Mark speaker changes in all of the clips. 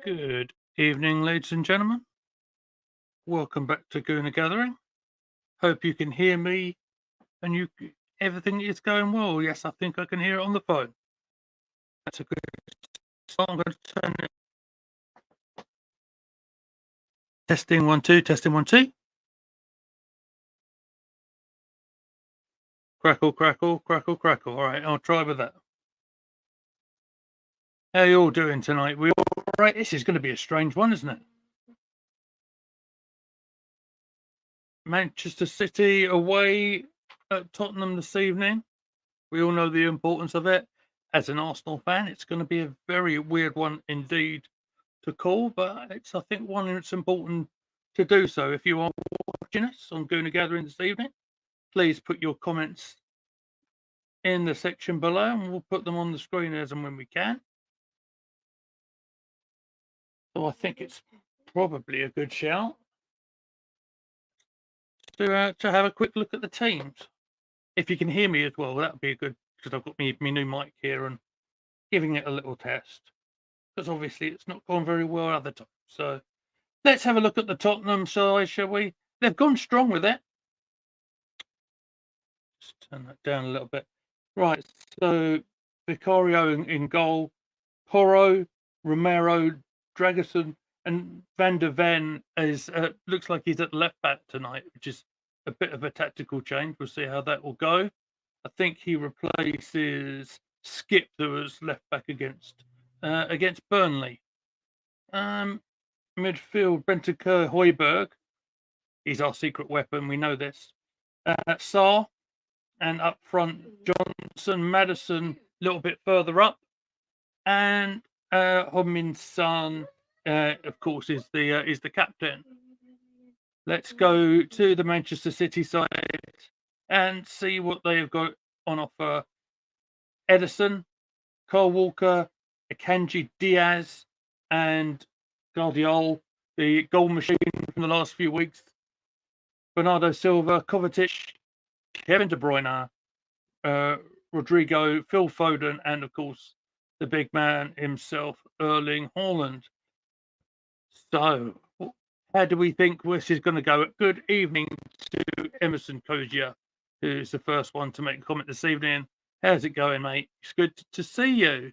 Speaker 1: Good evening, ladies and gentlemen. Welcome back to Gooner Gathering. Hope you can hear me and everything is going well. Yes, I think I can hear it on the phone. That's a good start. I'm going to turn it. Testing 1 2, testing 1 2. Crackle, crackle, crackle, crackle. All right, I'll try with that. How you all doing tonight? We all right? This is going to be a strange one, isn't it? Manchester City away at Tottenham this evening. We all know the importance of it. As an Arsenal fan, it's going to be a very weird one indeed to call, but it's, I think, one that's important to do so. If you are watching us on Gooner Gathering this evening, please put your comments in the section below and we'll put them on the screen as and when we can. So I think it's probably a good shout to have a quick look at the teams. If you can hear me as well, that would be a good, because I've got my new mic here and giving it a little test. Because obviously it's not gone very well other times. So let's have a look at the Tottenham side, shall we? They've gone strong with it. Just turn that down a little bit. Right, so Vicario in goal, Porro, Romero, Dragerson, and Van der Ven is looks like he's at left back tonight, which is a bit of a tactical change. We'll see how that will go. I think he replaces Skip, who was left back against Burnley. Midfield, Bentancur, Højbjerg. He's our secret weapon. We know this. Sarr, and up front Johnson, Madison, a little bit further up, and Heung-min Son, of course, is the captain. Let's go to the Manchester City side and see what they have got on offer. Edison, Kyle Walker, Akanji Diaz, and Guardiola, the goal machine from the last few weeks. Bernardo Silva, Kovacic, Kevin De Bruyne, Rodrigo, Phil Foden, and of course the big man himself, Erling Haaland. So, how do we think this is going to go? Good evening to Emerson Kozier, who's the first one to make a comment this evening. How's it going, mate? It's good to see you.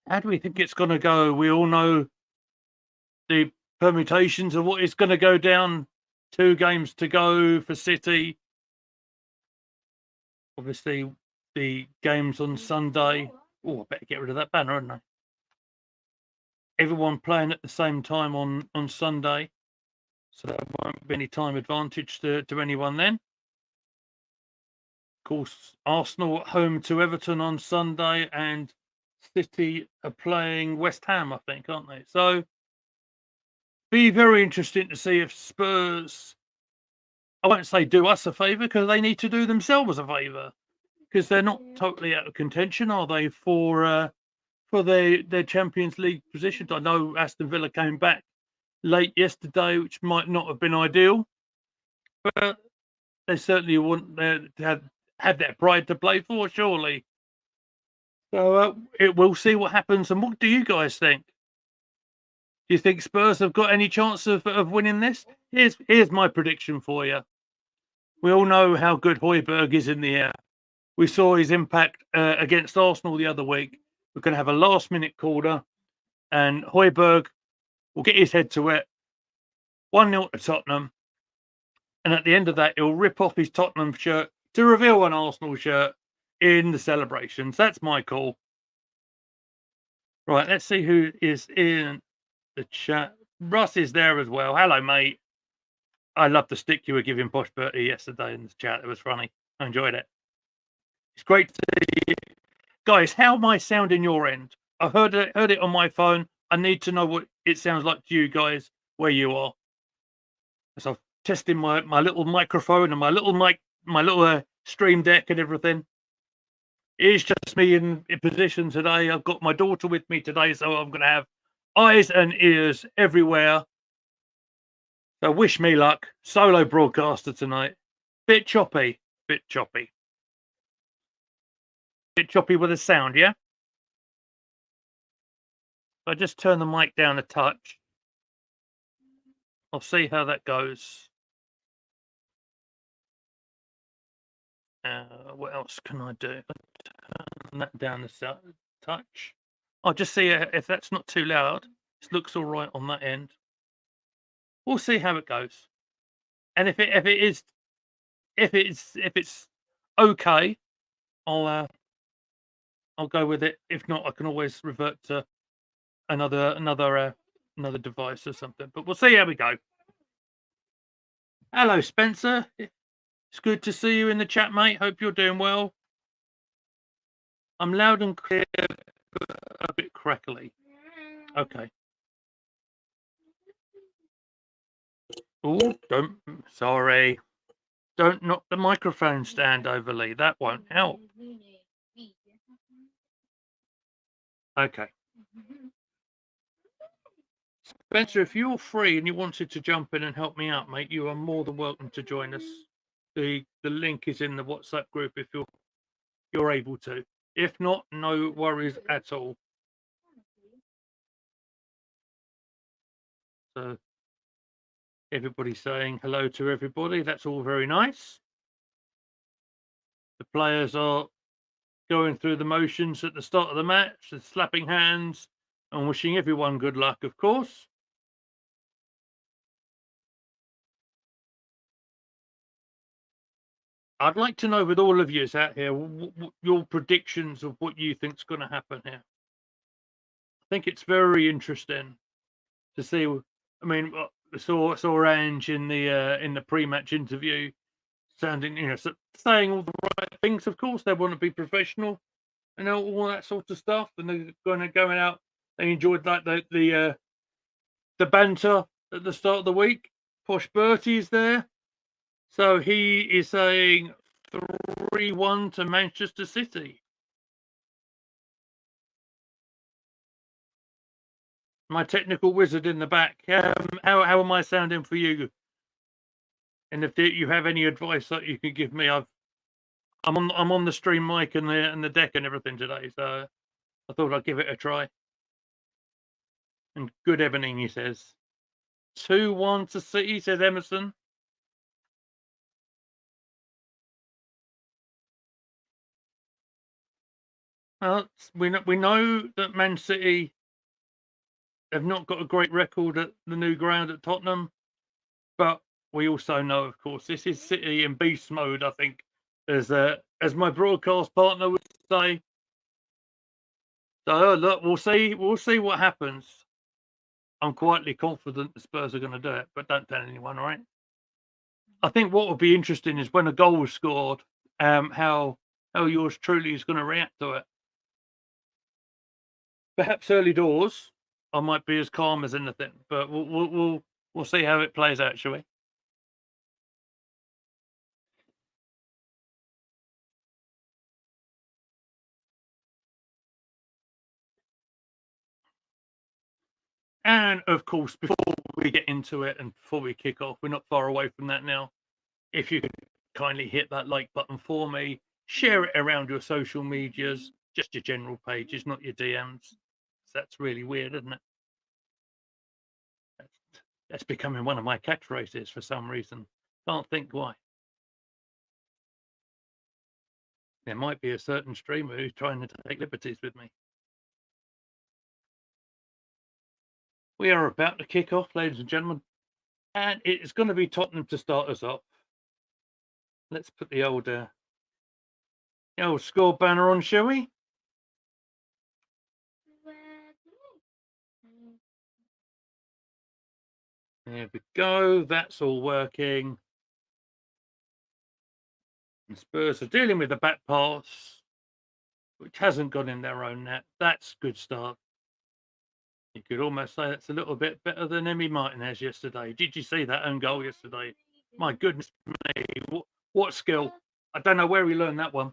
Speaker 1: How do we think it's going to go? We all know the permutations of what is going to go down. 2 games to go for City. Obviously, the games on Sunday. Oh, I better get rid of that banner, hadn't I? Everyone playing at the same time on Sunday. So there won't be any time advantage to anyone then. Of course, Arsenal at home to Everton on Sunday, and City are playing West Ham, I think, aren't they? So, be very interesting to see if Spurs, I won't say do us a favour, because they need to do themselves a favour, because they're not totally out of contention, are they, for their Champions League positions? I know Aston Villa came back late yesterday, which might not have been ideal, but they certainly want to have that pride to play for, surely. So we'll see what happens. And what do you guys think? Do you think Spurs have got any chance of winning this? Here's my prediction for you. We all know how good Højbjerg is in the air. We saw his impact against Arsenal the other week. We're going to have a last-minute corner, and Højbjerg will get his head to it. 1-0 to Tottenham. And at the end of that, he'll rip off his Tottenham shirt, to reveal an Arsenal shirt in the celebrations. That's my call. Right, let's see who is in the chat. Russ is there as well. Hello, mate. I love the stick you were giving Posh Bertie yesterday in the chat. It was funny. I enjoyed it. It's great to see you. Guys, how am I sounding your end? I heard it on my phone. I need to know what it sounds like to you guys where you are. So I'm testing my little microphone and my little stream deck and everything. It's just me in position today. I've got my daughter with me today, so I'm going to have eyes and ears everywhere. So wish me luck. Solo broadcaster tonight. Bit choppy. Bit choppy. Bit choppy with a sound, yeah? I just turn the mic down a touch. I'll see how that goes. What else can I do? Turn that down a touch. I'll just see if that's not too loud. It looks all right on that end. We'll see how it goes. And if it's okay, I'll go with it. If not, I can always revert to another device or something. But we'll see how we go. Hello, Spencer. It's good to see you in the chat, mate. Hope you're doing well. I'm loud and clear, but a bit crackly. Okay. Oh, sorry. Don't knock the microphone stand overly. That won't help. Okay. Spencer, if you're free and you wanted to jump in and help me out, mate, you are more than welcome to join us. The link is in the WhatsApp group if you're able to. If not, no worries at all. So everybody's saying hello to everybody. That's all very nice. The players are going through the motions at the start of the match, slapping hands and wishing everyone good luck, of course. I'd like to know with all of you out here your predictions of what you think's going to happen here. I think it's very interesting to see. I mean, I saw Ange in the pre-match interview, sounding saying all the right things. Of course, they want to be professional and all that sort of stuff, and they're going out. They enjoyed like the banter at the start of the week. Posh Bertie's there. So he is saying 3-1 to Manchester City. My technical wizard in the back. How am I sounding for you? And if you have any advice that you can give me, I'm on the stream mic and the deck and everything today, so I thought I'd give it a try. And good evening, he says. 2-1 to City, says Emerson. Well, we know that Man City have not got a great record at the new ground at Tottenham, but we also know, of course, this is City in beast mode. I think, as my broadcast partner would say. So look, we'll see what happens. I'm quietly confident the Spurs are going to do it, but don't tell anyone, all right? I think what would be interesting is when a goal was scored, how yours truly is going to react to it. Perhaps early doors, I might be as calm as anything, but we'll see how it plays out, shall we? And of course, before we get into it and before we kick off, we're not far away from that now. If you could kindly hit that like button for me, share it around your social medias, just your general pages, not your DMs. That's really weird, isn't it? That's becoming one of my catchphrases for some reason. Can't think why. There might be a certain streamer who's trying to take liberties with me. We are about to kick off, ladies and gentlemen, and it's going to be Tottenham to start us off. Let's put the old The old score banner on, shall we? There we go. That's all working. And Spurs are dealing with the back pass, which hasn't gone in their own net. That's a good start. You could almost say that's a little bit better than Emmy Martinez yesterday. Did you see that own goal yesterday? My goodness me, what skill. I don't know where he learned that one.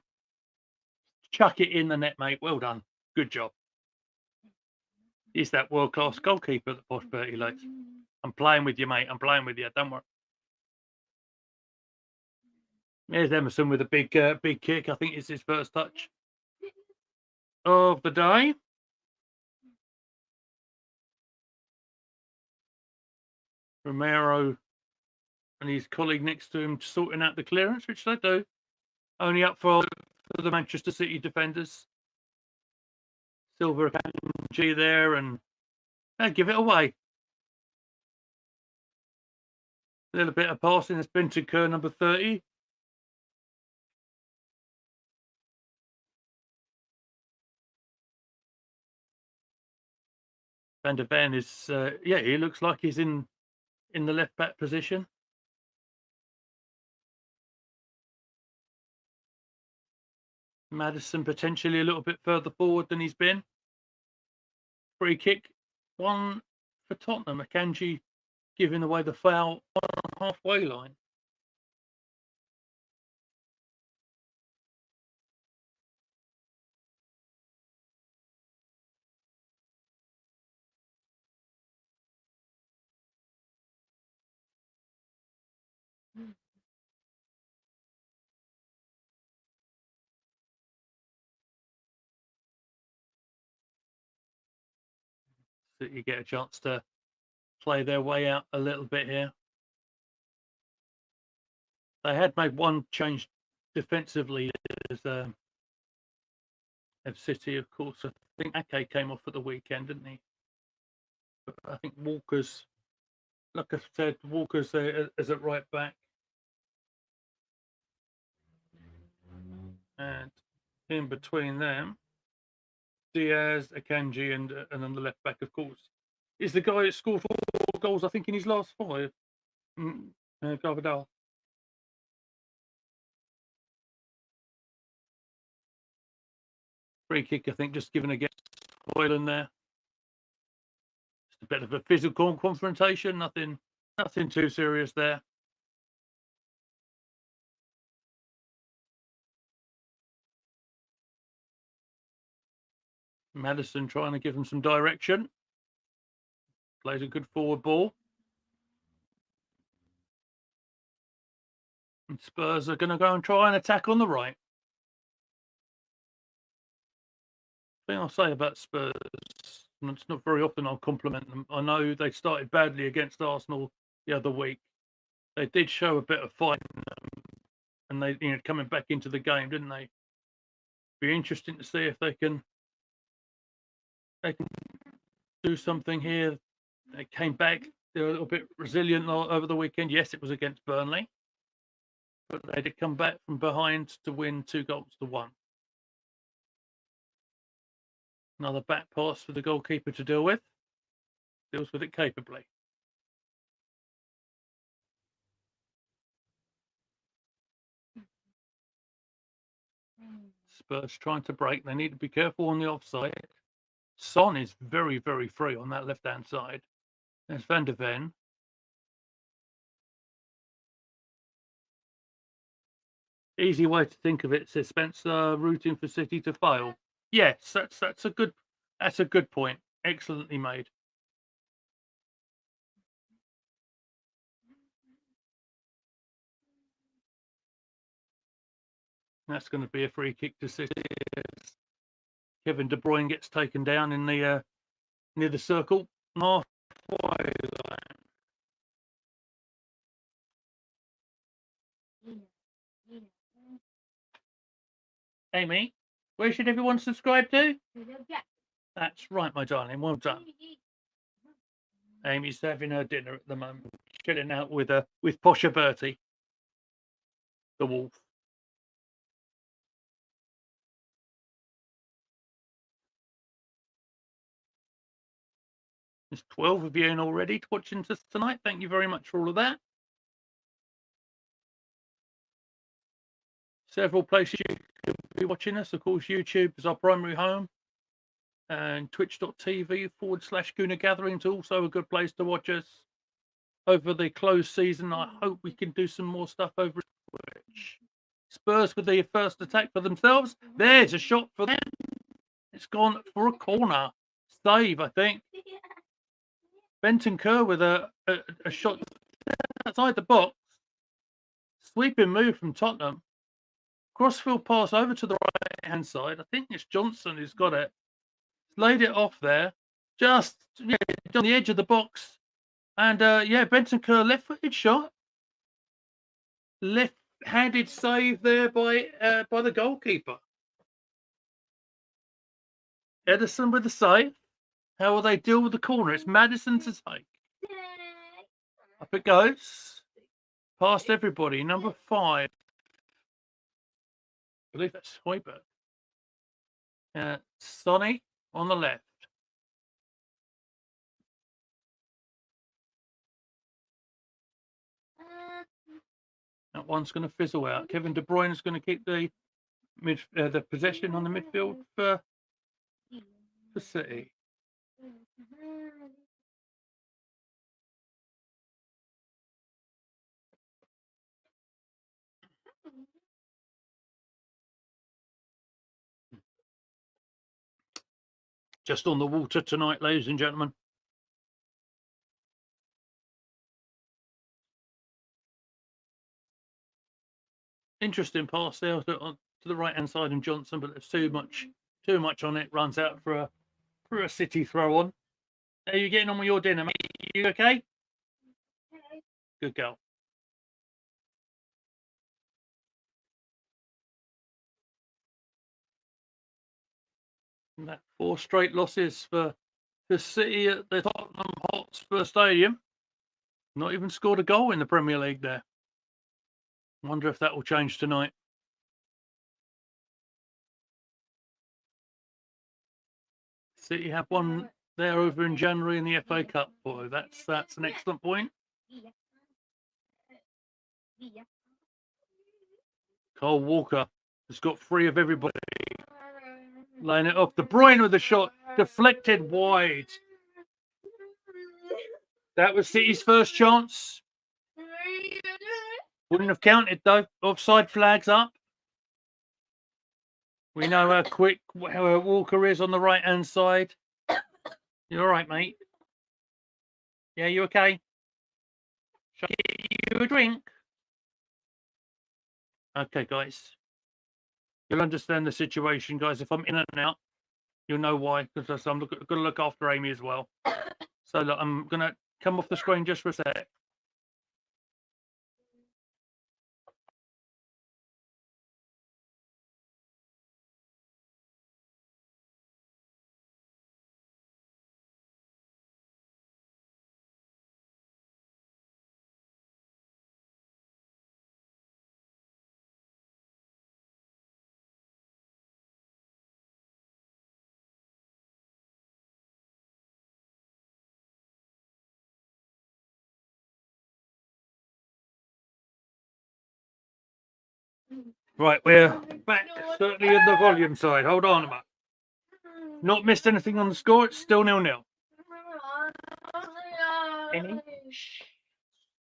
Speaker 1: Chuck it in the net, mate. Well done. Good job. He's that world-class goalkeeper that Posh Bertie likes. I'm playing with you, mate. I'm playing with you. Don't worry. There's Emerson with a big kick. I think it's his first touch of the day. Romero and his colleague next to him sorting out the clearance, which they do. Only up for the Manchester City defenders. Silver G there, and they give it away. A little bit of passing has been to Kerr, number 30. Van der Ven is, yeah, he looks like he's in the left back position. Maddison potentially a little bit further forward than he's been. Free kick, one for Tottenham. Akanji giving away the foul on the halfway line. So you get a chance to play their way out a little bit here. They had made one change defensively as of City, of course. I think Ake came off at the weekend, didn't he? But I think Walker's, like I said, Walker's is at right back. And in between them, Diaz, Akanji, and then the left back, of course, is the guy that scored 4 goals, I think, in his last 5. Garvadal. Free kick, I think, just given against Boylan there. Just a bit of a physical confrontation, nothing too serious there. Maddison trying to give him some direction. Plays a good forward ball. And Spurs are going to go and try and attack on the right. The thing I'll say about Spurs, and it's not very often I'll compliment them. I know they started badly against Arsenal the other week. They did show a bit of fight, and they, coming back into the game, didn't they? Be interesting to see if they can do something here. They came back. They were a little bit resilient over the weekend. Yes, it was against Burnley, but they did come back from behind to win 2-1. Another back pass for the goalkeeper to deal with. Deals with it capably. Spurs trying to break. They need to be careful on the offside. Son is very, very free on that left-hand side. There's Van der Ven. Easy way to think of it, says Spencer, rooting for City to fail. Yes, that's a good point. Excellently made. That's going to be a free kick to City. Kevin De Bruyne gets taken down in the near the circle. Halfway line. Amy, where should everyone subscribe to? That's right, my darling. Well done. Amy's having her dinner at the moment, chilling out with Posher Bertie, the wolf. There's 12 of you in already watching us tonight. Thank you very much for all of that. Several places you could be watching us. Of course, YouTube is our primary home. And twitch.tv/Gooner Gathering is also a good place to watch us. Over the closed season, I hope we can do some more stuff over Twitch. Spurs with the first attack for themselves. There's a shot for them. It's gone for a corner. Save, I think. Benton Kerr with a shot outside the box. Sweeping move from Tottenham. Crossfield pass over to the right-hand side. I think it's Johnson who's got it. Laid it off there. Just on the edge of the box. And Benton Kerr left-footed shot. Left-handed save there by the goalkeeper. Edison with the save. How will they deal with the corner? It's Madison to take. Up it goes. Past everybody. Number 5. I believe that's Hoiberg. Sonny on the left. That one's going to fizzle out. Kevin De Bruyne is going to keep the possession on the midfield for City. Just on the water tonight, ladies and gentlemen. Interesting pass there to the right-hand side of Johnson, but there's too much on it. Runs out for a City throw on. How are you getting on with your dinner, mate? You okay? Good girl. And that 4 straight losses for the City at the Tottenham Hotspur Stadium. Not even scored a goal in the Premier League there. Wonder if that will change tonight. City have one there over in January in the FA Cup. Boy, that's an excellent point. Cole Walker has got 3 of everybody. Laying it off. De Bruyne with the shot. Deflected wide. That was City's first chance. Wouldn't have counted though. Offside flags up. We know how quick Walker is on the right-hand side. You all right, mate? Yeah, you okay? Shall I get you a drink? Okay, guys. You'll understand the situation, guys. If I'm in and out, you'll know why. Because I'm going to look after Amy as well. So look, I'm going to come off the screen just for a sec. Right, we're back, certainly in the volume side. Hold on a minute. Not missed anything on the score. It's still 0-0.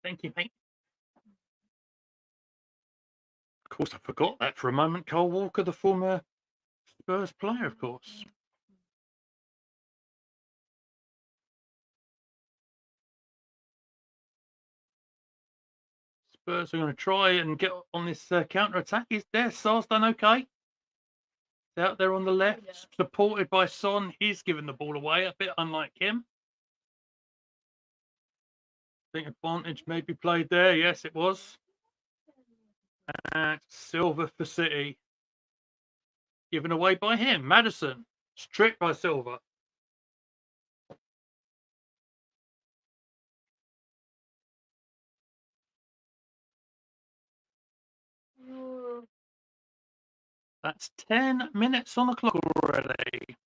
Speaker 1: Thank you, mate. Of course, I forgot that for a moment. Cole Walker, the former Spurs player, of course. Spurs are going to try and get on this counter-attack. Is there Sar's done okay? Out there on the left, supported by Son. He's given the ball away, a bit unlike him. I think advantage may be played there. Yes, it was. And Silva for City. Given away by him. Madison. Stripped by Silva. That's 10 minutes on the clock already.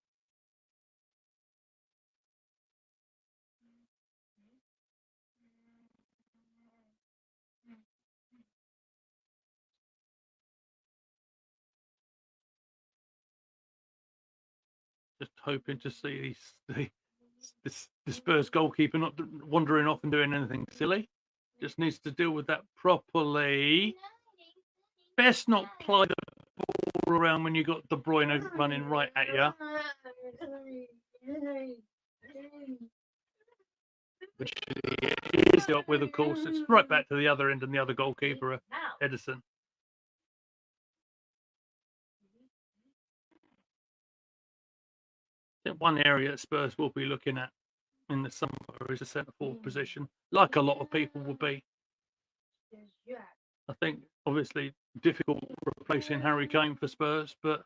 Speaker 1: Just hoping to see the Spurs goalkeeper not wandering off and doing anything silly. Just needs to deal with that properly. Best not play the ball around when you got De Bruyne running right at you. Which he is dealt with, of course. It's right back to the other end and the other goalkeeper, Edison. I think one area that Spurs will be looking at in the summer is a centre forward position, like a lot of people will be. I think obviously difficult replacing Harry Kane for Spurs, but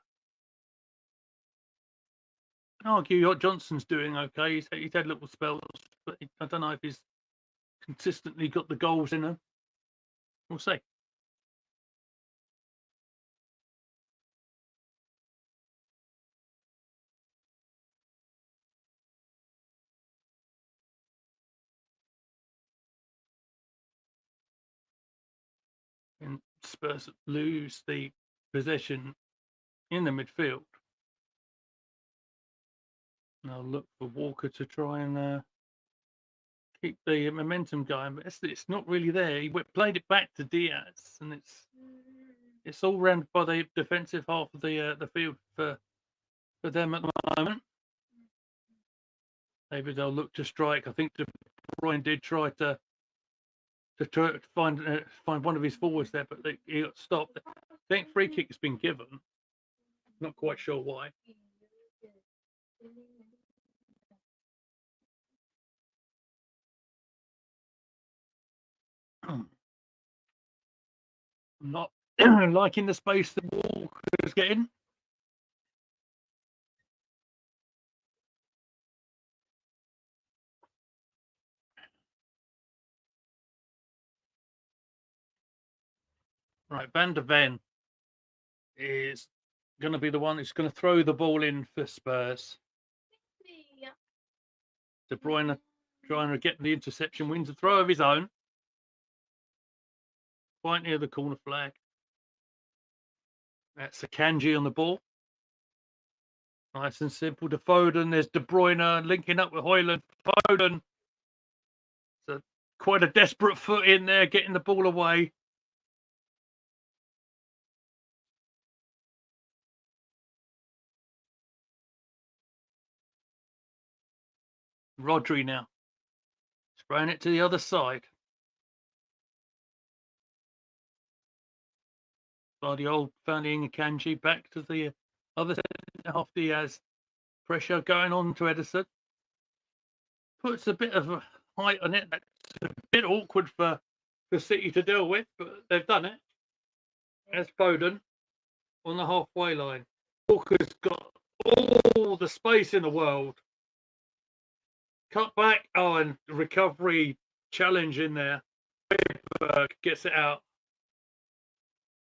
Speaker 1: I argue Johnson's doing okay. He's had little spells, but I don't know if he's consistently got the goals in him. We'll see. And Spurs lose the possession in the midfield. Now look for Walker to try and keep the momentum going, but it's not really there. He played it back to Diaz, and it's all round by the defensive half of the field for them at the moment. Maybe they'll look to strike. I think De Bruyne did try to find one of his forwards there, but he got stopped. I think free kick has been given. Not quite sure why. I'm not liking the space that Walker's getting. Right, Van der Ven is going to be the one who's going to throw the ball in for Spurs. De Bruyne trying to get the interception, wins a throw of his own. Quite near the corner flag. That's Akanji on the ball. Nice and simple to Foden. There's De Bruyne linking up with Højlund. Foden. So quite a desperate foot in there, getting the ball away. Rodri now. Spraying it to the other side. Guardiola founding Akanji back to the other half. Diaz. Pressure going on to Edison. Puts a bit of a height on it. That's a bit awkward for City to deal with, but they've done it. As Foden on the halfway line. Walker's got all the space in the world. Cut back. Oh, and recovery challenge in there. Gets it out.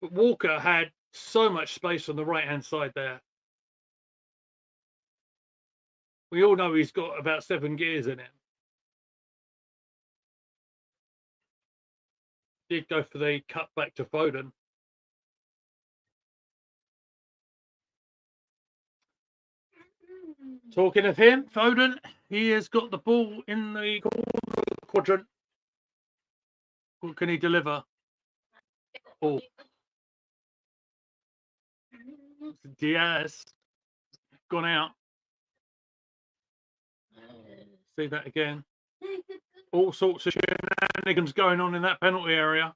Speaker 1: But Walker had so much space on the right-hand side there. We all know he's got about 7 gears in it. Did go for the cut back to Foden. Talking of him, Foden, he has got the ball in the quadrant. What can he deliver? Oh. Diaz gone out. See that again. All sorts of shenanigans going on in that penalty area.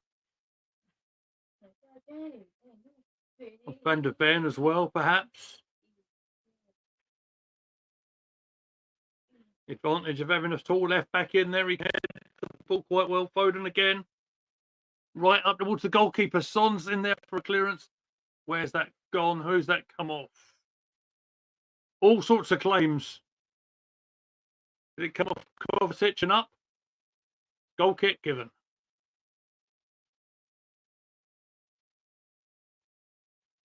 Speaker 1: Van der Ven as well, perhaps. Advantage of having a tall left back in there. He can the ball quite well. Foden again. Right up towards the goalkeeper. Son's in there for a clearance. Where's that gone? Who's that come off? All sorts of claims. Did it come off Kovacic and up? Goal kick given.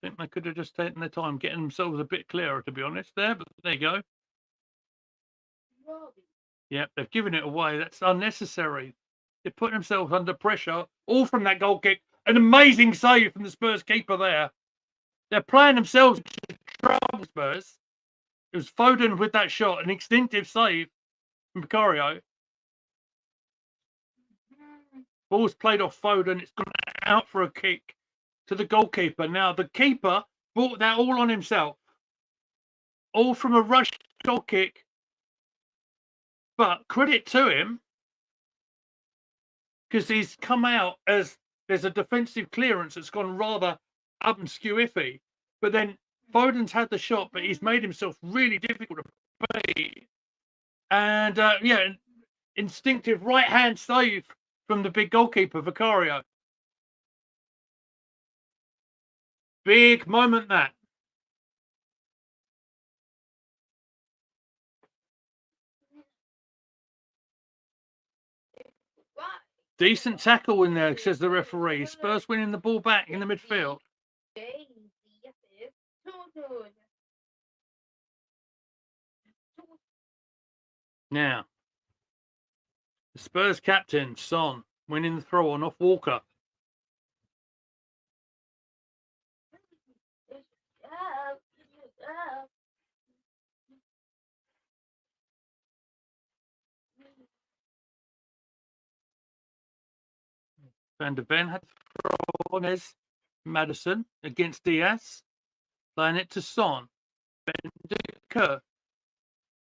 Speaker 1: I think they could have just taken their time getting themselves a bit clearer, to be honest, there. But there you go. Yep, they've given it away. That's unnecessary. They're putting themselves under pressure, all from that goal kick. An amazing save from the Spurs keeper there. They're playing themselves into trouble, Spurs. It was Foden with that shot, an instinctive save from Vicario. Ball's played off Foden. It's gone out for a kick to the goalkeeper. Now, the keeper brought that all on himself. All from a rush goal kick. But credit to him, because he's come out as there's a defensive clearance that's gone rather up and skew iffy. But then Foden's had the shot, but he's made himself really difficult to beat. And, yeah, instinctive right-hand save from the big goalkeeper, Vicario. Big moment, that. Decent tackle in there, says the referee. Spurs winning the ball back in the midfield. Now, the Spurs captain, Son, winning the throw on off Walker. Van der Ven had to throw on his Madison against Diaz. Playing it to Son. Bender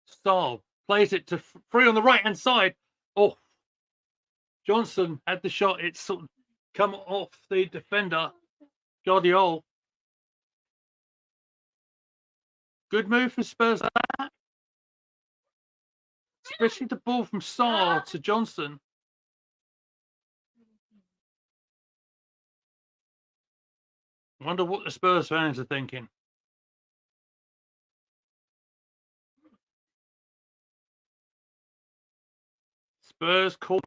Speaker 1: Stahl plays it to free on the right-hand side. Oh, Johnson had the shot. It's sort of come off the defender, Guardiola. Good move for Spurs, that. Especially the ball from Saar to Johnson. I wonder what the Spurs fans are thinking. Spurs corner.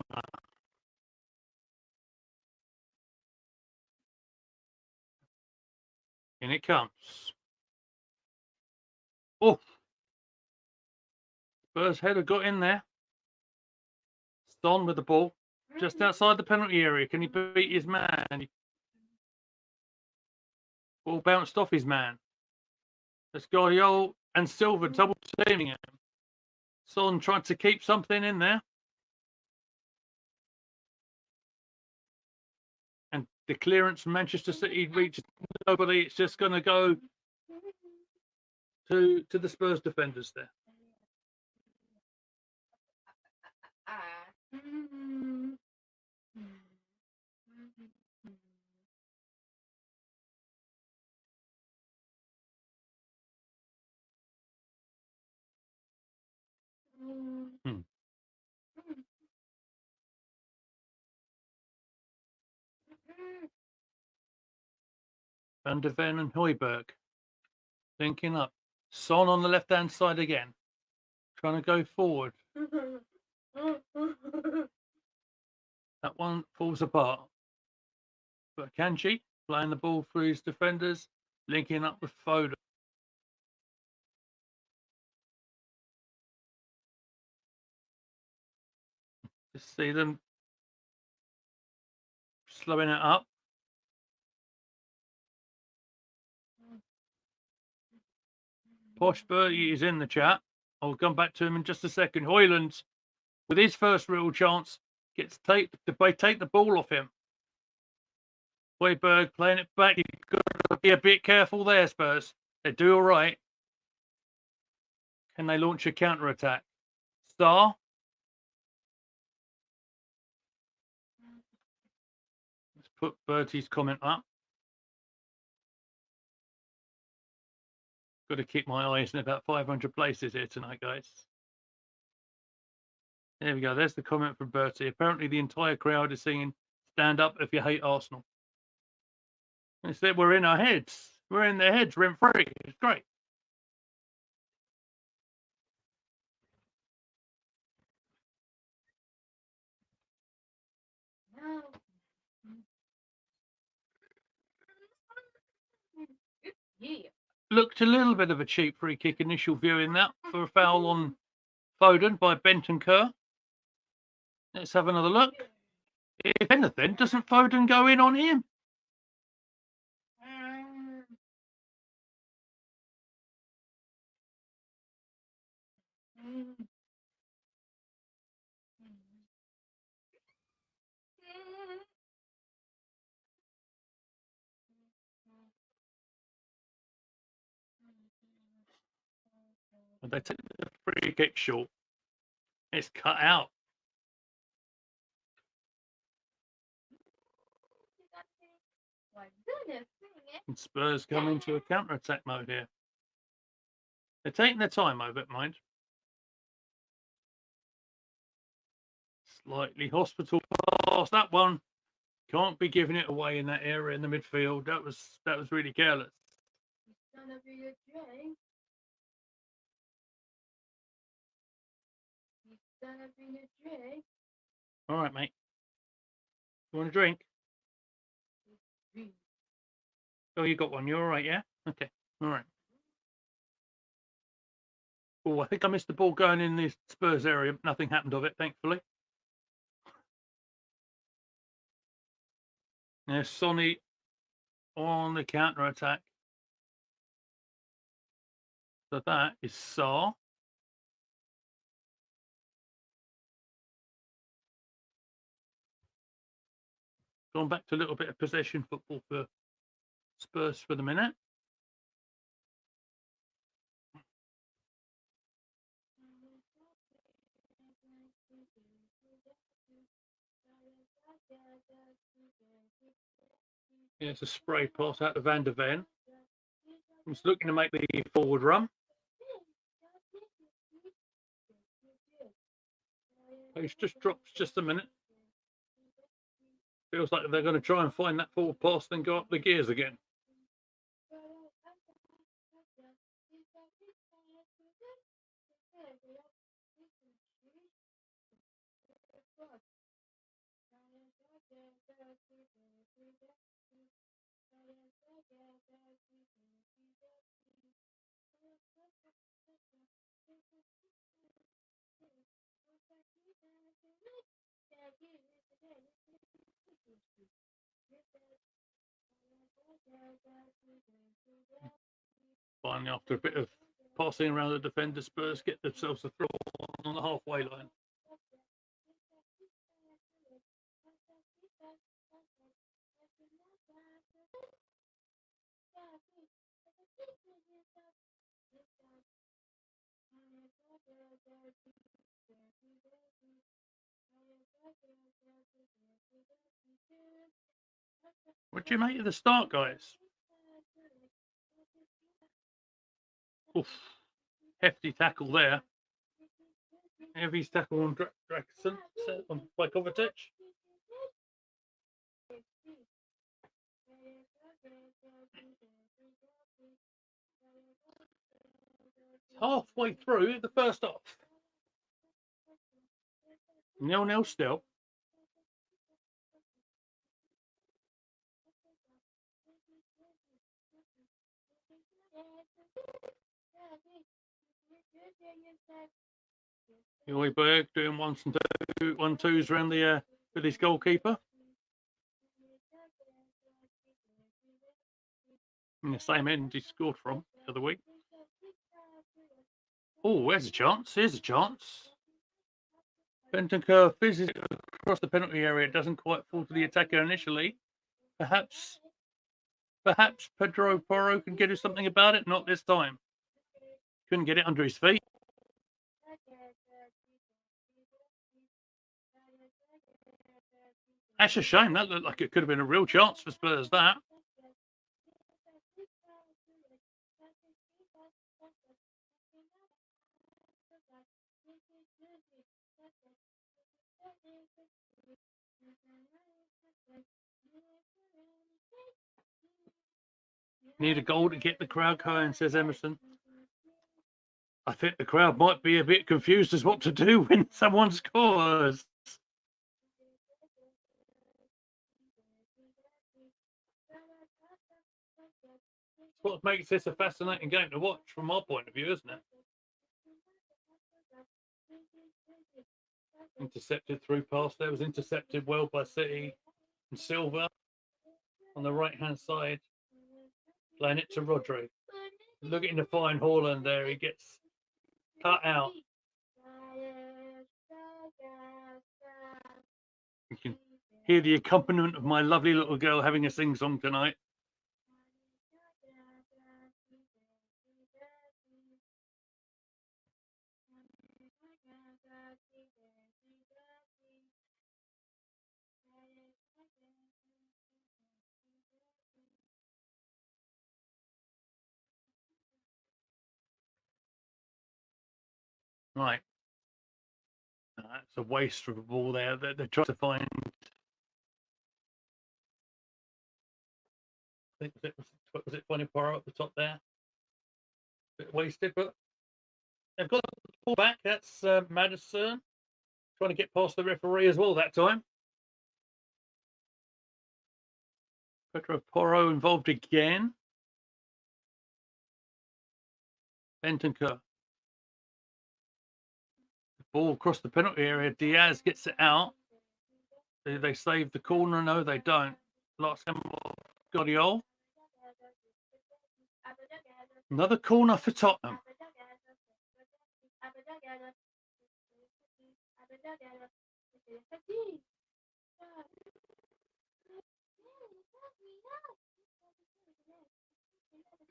Speaker 1: In it comes. Oh, Spurs header got in there. Son with the ball. Just outside the penalty area. Can he beat his man? Ball bounced off his man. That's Guardiola and Silva double teaming him. Son trying to keep something in there. And the clearance from Manchester City reaches nobody. It's just going to go to the Spurs defenders there. Van der Ven and Højbjerg linking up. Son on the left-hand side again. Trying to go forward. That one falls apart. But Kanji playing the ball through his defenders, linking up with Foden. Just see them slowing it up. Posh Bertie is in the chat. I'll come back to him in just a second. Højlund, with his first real chance, gets take the ball off him. Højbjerg playing it back. You've got to be a bit careful there, Spurs. They do all right. Can they launch a counter-attack? Star. Let's put Bertie's comment up. Got to keep my eyes in about 500 places here tonight, guys. There we go. There's the comment from Bertie. Apparently, the entire crowd is singing "Stand Up If You Hate Arsenal." Instead, we're in our heads. We're in their heads rent free. It's great. Looked a little bit of a cheap free kick initial viewing that for a foul on Foden by Bentancur. Let's have another look. If anything, doesn't Foden go in on him? They take the free kick short. It's cut out. And Spurs come into a counter-attack mode here. They're taking their time over it, mind. Slightly hospital pass. That one can't be giving it away in that area in the midfield. That was really careless. All right, mate. You want a drink? Oh, you got one. You're all right, yeah? Okay. All right. Oh, I think I missed the ball going in the Spurs area. Nothing happened of it, thankfully. There's Sonny on the counter-attack. So that is Sarr. Gone back to a little bit of possession football for Spurs for the minute. Here's a spray pass out to Van der Ven. He's looking to make the forward run. He's just dropped just a minute. Feels like they're going to try and find that forward pass, then go up the gears again. Finally, after a bit of passing around the defender, Spurs get themselves a throw on the halfway line. What do you make of the start, guys? Oof. Hefty tackle there. Heavy tackle on Draxon by Kovacic. Halfway through the first half. 0-0 still. Joyberg doing 1-2s around the with his goalkeeper. In the same end he scored from the other week. Oh, there's a chance. Here's a chance. Bentancur fizzes across the penalty area. It doesn't quite fall to the attacker initially. Perhaps Pedro Porro can do something about it. Not this time. Couldn't get it under his feet. That's a shame. That looked like it could have been a real chance for Spurs, that. Need a goal to get the crowd going, says Emerson. I think the crowd might be a bit confused as what to do when someone scores. It's what makes this a fascinating game to watch from our point of view, isn't it? Intercepted through pass there, was intercepted well by City and Silva on the right hand side, playing it to Rodri. Looking to find Haaland there, he gets cut out. You can hear the accompaniment of my lovely little girl having a sing-song tonight. Right. That's a waste of a ball there that they're trying to find. I think was it Funny Poro at the top there? A bit wasted, but they've got the ball back. That's Madison trying to get past the referee as well that time. Pedro Porro involved again. Bentancur. Ball across the penalty area. Diaz gets it out. Do they save the corner? No, they don't. Last game of Guardiola. Another corner for Tottenham.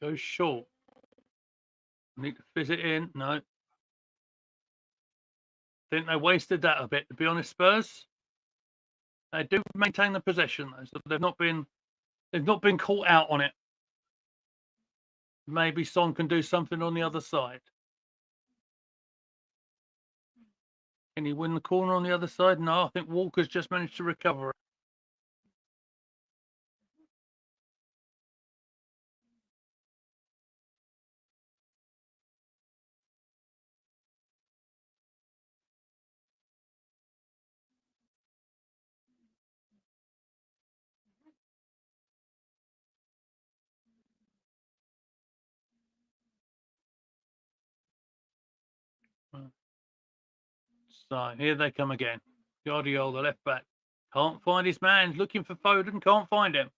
Speaker 1: Goes short. Need to fizz it in. No. Think they wasted that a bit, to be honest, Spurs. They do maintain the possession though, so they've not been caught out on it. Maybe Son can do something on the other side. Can he win the corner on the other side? No, I think Walker's just managed to recover it. So here they come again. Guardiola, the left back. Can't find his man. Looking for Foden. Can't find him.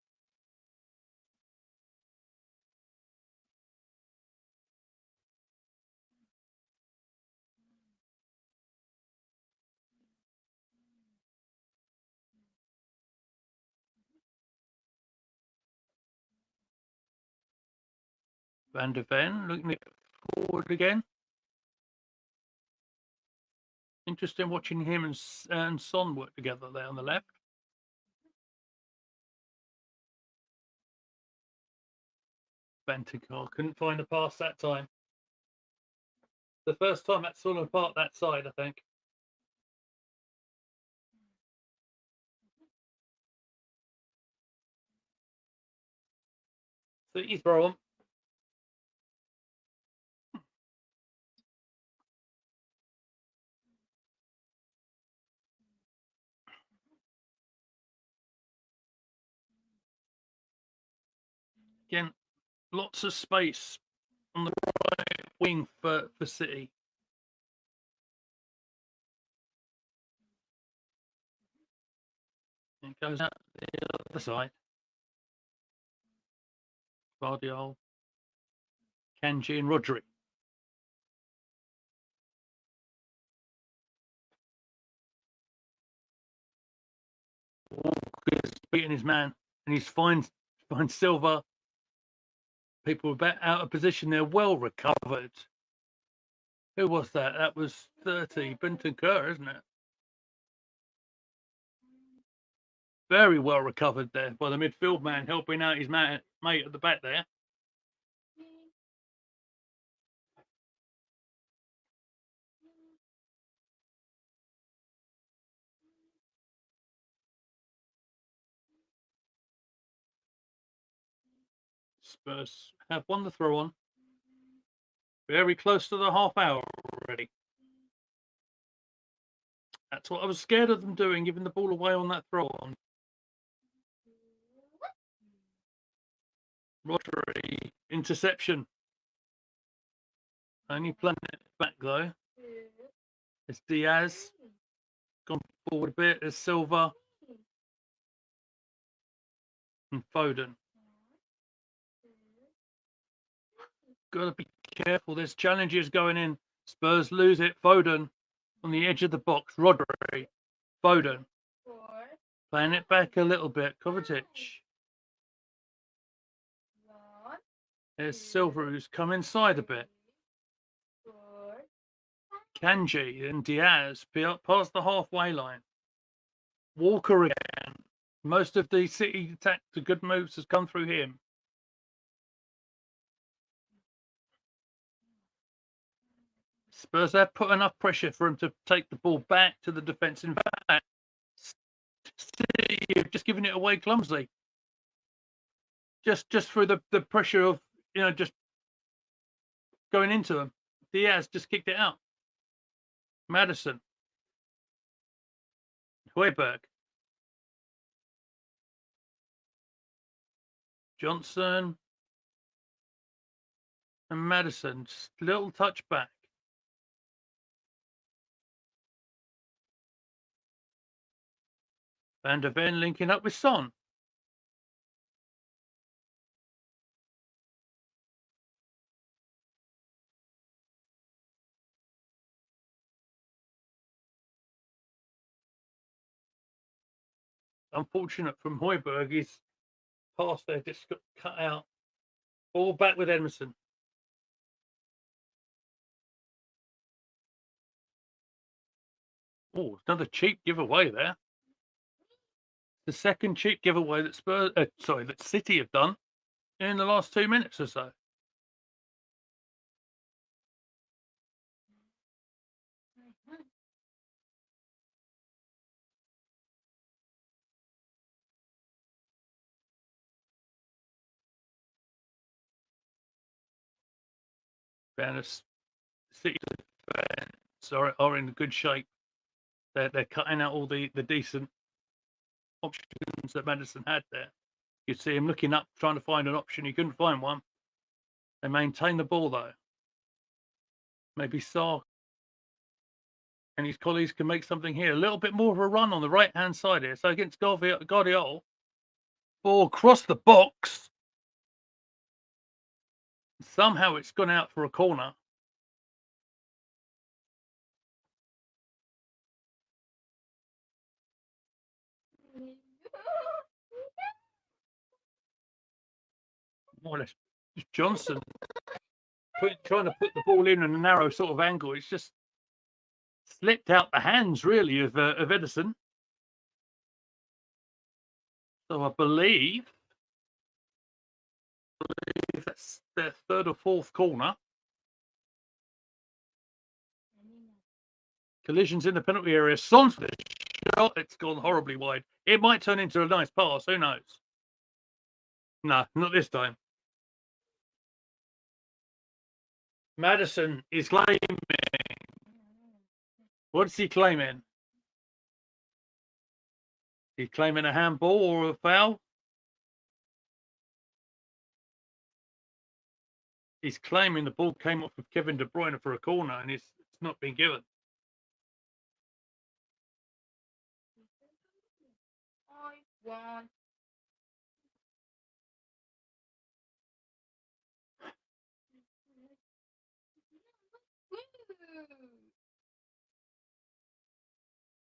Speaker 1: Van der Ven looking forward again. Interesting watching him and Son work together there on the left. Bentancur couldn't find a pass that time. The first time that's fallen apart that side, I think. So you throw him. Again, lots of space on the right wing for City. It goes out the other side. Guardiola, Kanji and Rodri. Walker's beating his man and he's finds Silva. People are back out of position. They're well recovered. Who was that? That was 30. Bentancur, isn't it? Very well recovered there by the midfield man, helping out his mate at the back there. Spurs have won the throw on. Very close to the half hour already. That's what I was scared of them doing, giving the ball away on that throw on. Rodri, interception. Only playing it back though. It's Diaz. Gone forward a bit. There's Silva. And Foden. Got to be careful. There's challenges going in. Spurs lose it. Foden on the edge of the box. Rodri. Foden. Playing it back a little bit. Kovacic. There's Silva, who's come inside a bit. Kanji and Diaz past the halfway line. Walker again. Most of the City attack, the good moves, has come through him. Spurs have put enough pressure for him to take the ball back to the defence. In fact, City have just given it away clumsily. Just through the pressure of, just going into him. Diaz just kicked it out. Maddison. Højbjerg. Johnson. And Maddison. Just a little touch back. Van der Ven linking up with Son. Unfortunate from Højbjerg, his pass there just got cut out. Ball back with Emerson. Oh, another cheap giveaway there. The second cheap giveaway that that City have done in the last 2 minutes or so. Fairness, City fans are in good shape. They're cutting out all the decent options that Maddison had there. You'd see him looking up, trying to find an option. He couldn't find one. They maintain the ball, though. Maybe Sarr and his colleagues can make something here. A little bit more of a run on the right-hand side here. So against Guardiola. Ball across the box. Somehow it's gone out for a corner. More or less, Johnson trying to put the ball in a narrow sort of angle. It's just slipped out the hands, really, of Edison. So I believe that's their third or fourth corner. Collisions in the penalty area. Son's shot. It's gone horribly wide. It might turn into a nice pass. Who knows? No, not this time. Maddison is claiming. What's he claiming? He's claiming a handball or a foul? He's claiming the ball came off of Kevin De Bruyne for a corner and it's not been given.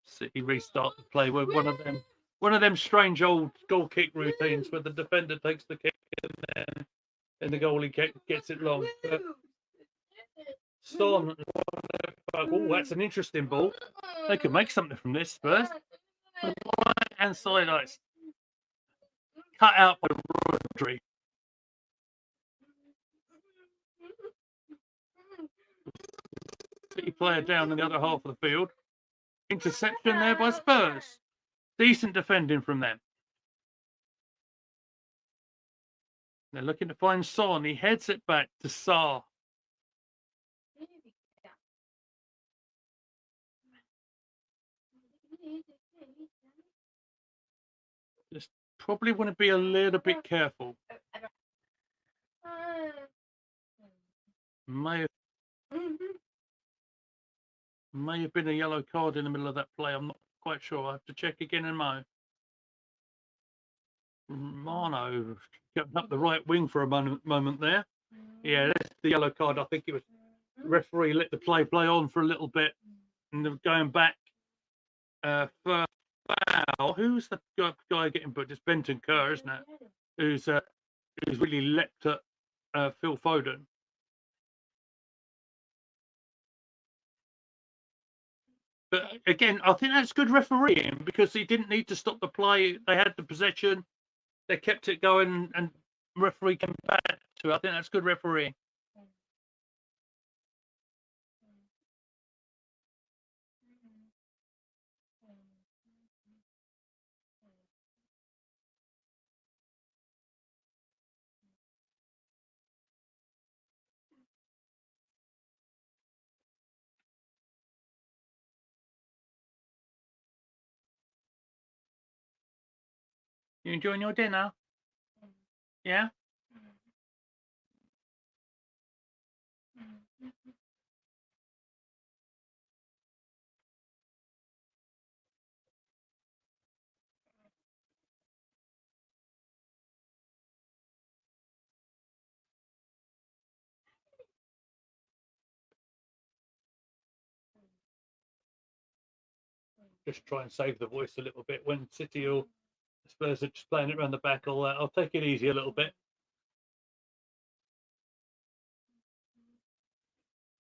Speaker 1: City restart the play with one of them strange old goal kick routines where the defender takes the kick and the goalie gets it long. But Son, oh, that's an interesting ball. They could make something from this, Spurs. Right-hand side ice. Cut out by Rodri. City player down in the other half of the field. Interception there by Spurs. Decent defending from them. They're looking to find Son. He heads it back to Sarr. Just probably want to be a little bit careful. May have been a yellow card in the middle of that play. I'm not quite sure. I have to check again in Mo. Mano kept up the right wing for a moment there. Yeah, that's the yellow card. I think it was the referee let the play on for a little bit and going back first foul. Who's the guy getting booked? It's Benton Kerr, isn't it? Who's really leapt at Phil Foden. But again, I think that's good refereeing because he didn't need to stop the play. They had the possession, they kept it going, and referee came back to it. I think that's good refereeing. You enjoying your dinner? Yeah. Just try and save the voice a little bit when City or Spurs are just playing it around the back. I'll take it easy a little bit.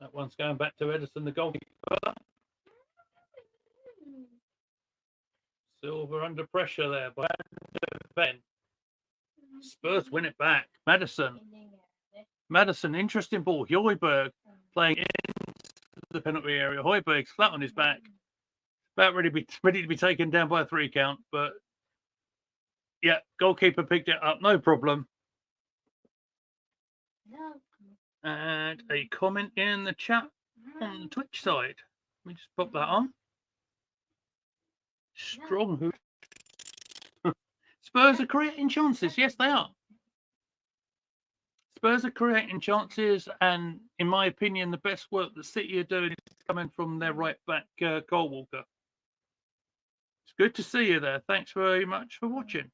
Speaker 1: That one's going back to Edison, the goalkeeper. Silver under pressure there by Ben. Spurs win it back. Madison, interesting ball. Højbjerg playing into the penalty area. Højbjerg's flat on his back, about ready to be taken down by a 3 count. But yeah, goalkeeper picked it up, no problem. And a comment in the chat on the Twitch side. Let me just pop that on. Strong hoot. Spurs are creating chances. Yes, they are. Spurs are creating chances, and in my opinion, the best work that City are doing is coming from their right back, Cole Walker. It's good to see you there. Thanks very much for watching.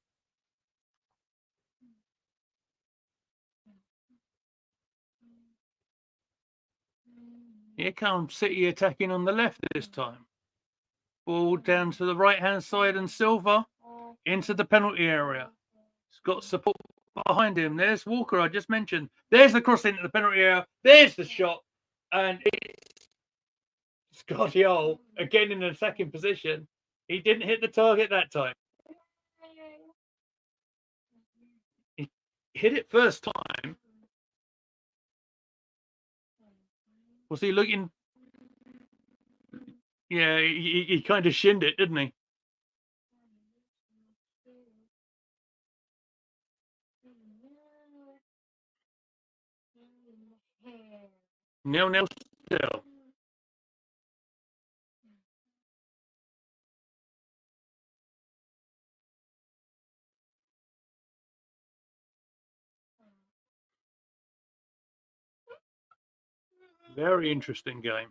Speaker 1: Here comes City attacking on the left this time. Ball down to the right-hand side, and Silva into the penalty area. He's got support behind him. There's Walker, I just mentioned. There's the cross into the penalty area. There's the shot. And it's Guardiola again in an attacking position. He didn't hit the target that time. He hit it first time. Was he looking? Yeah, he kind of shinned it, didn't he? Nil still. Very interesting game.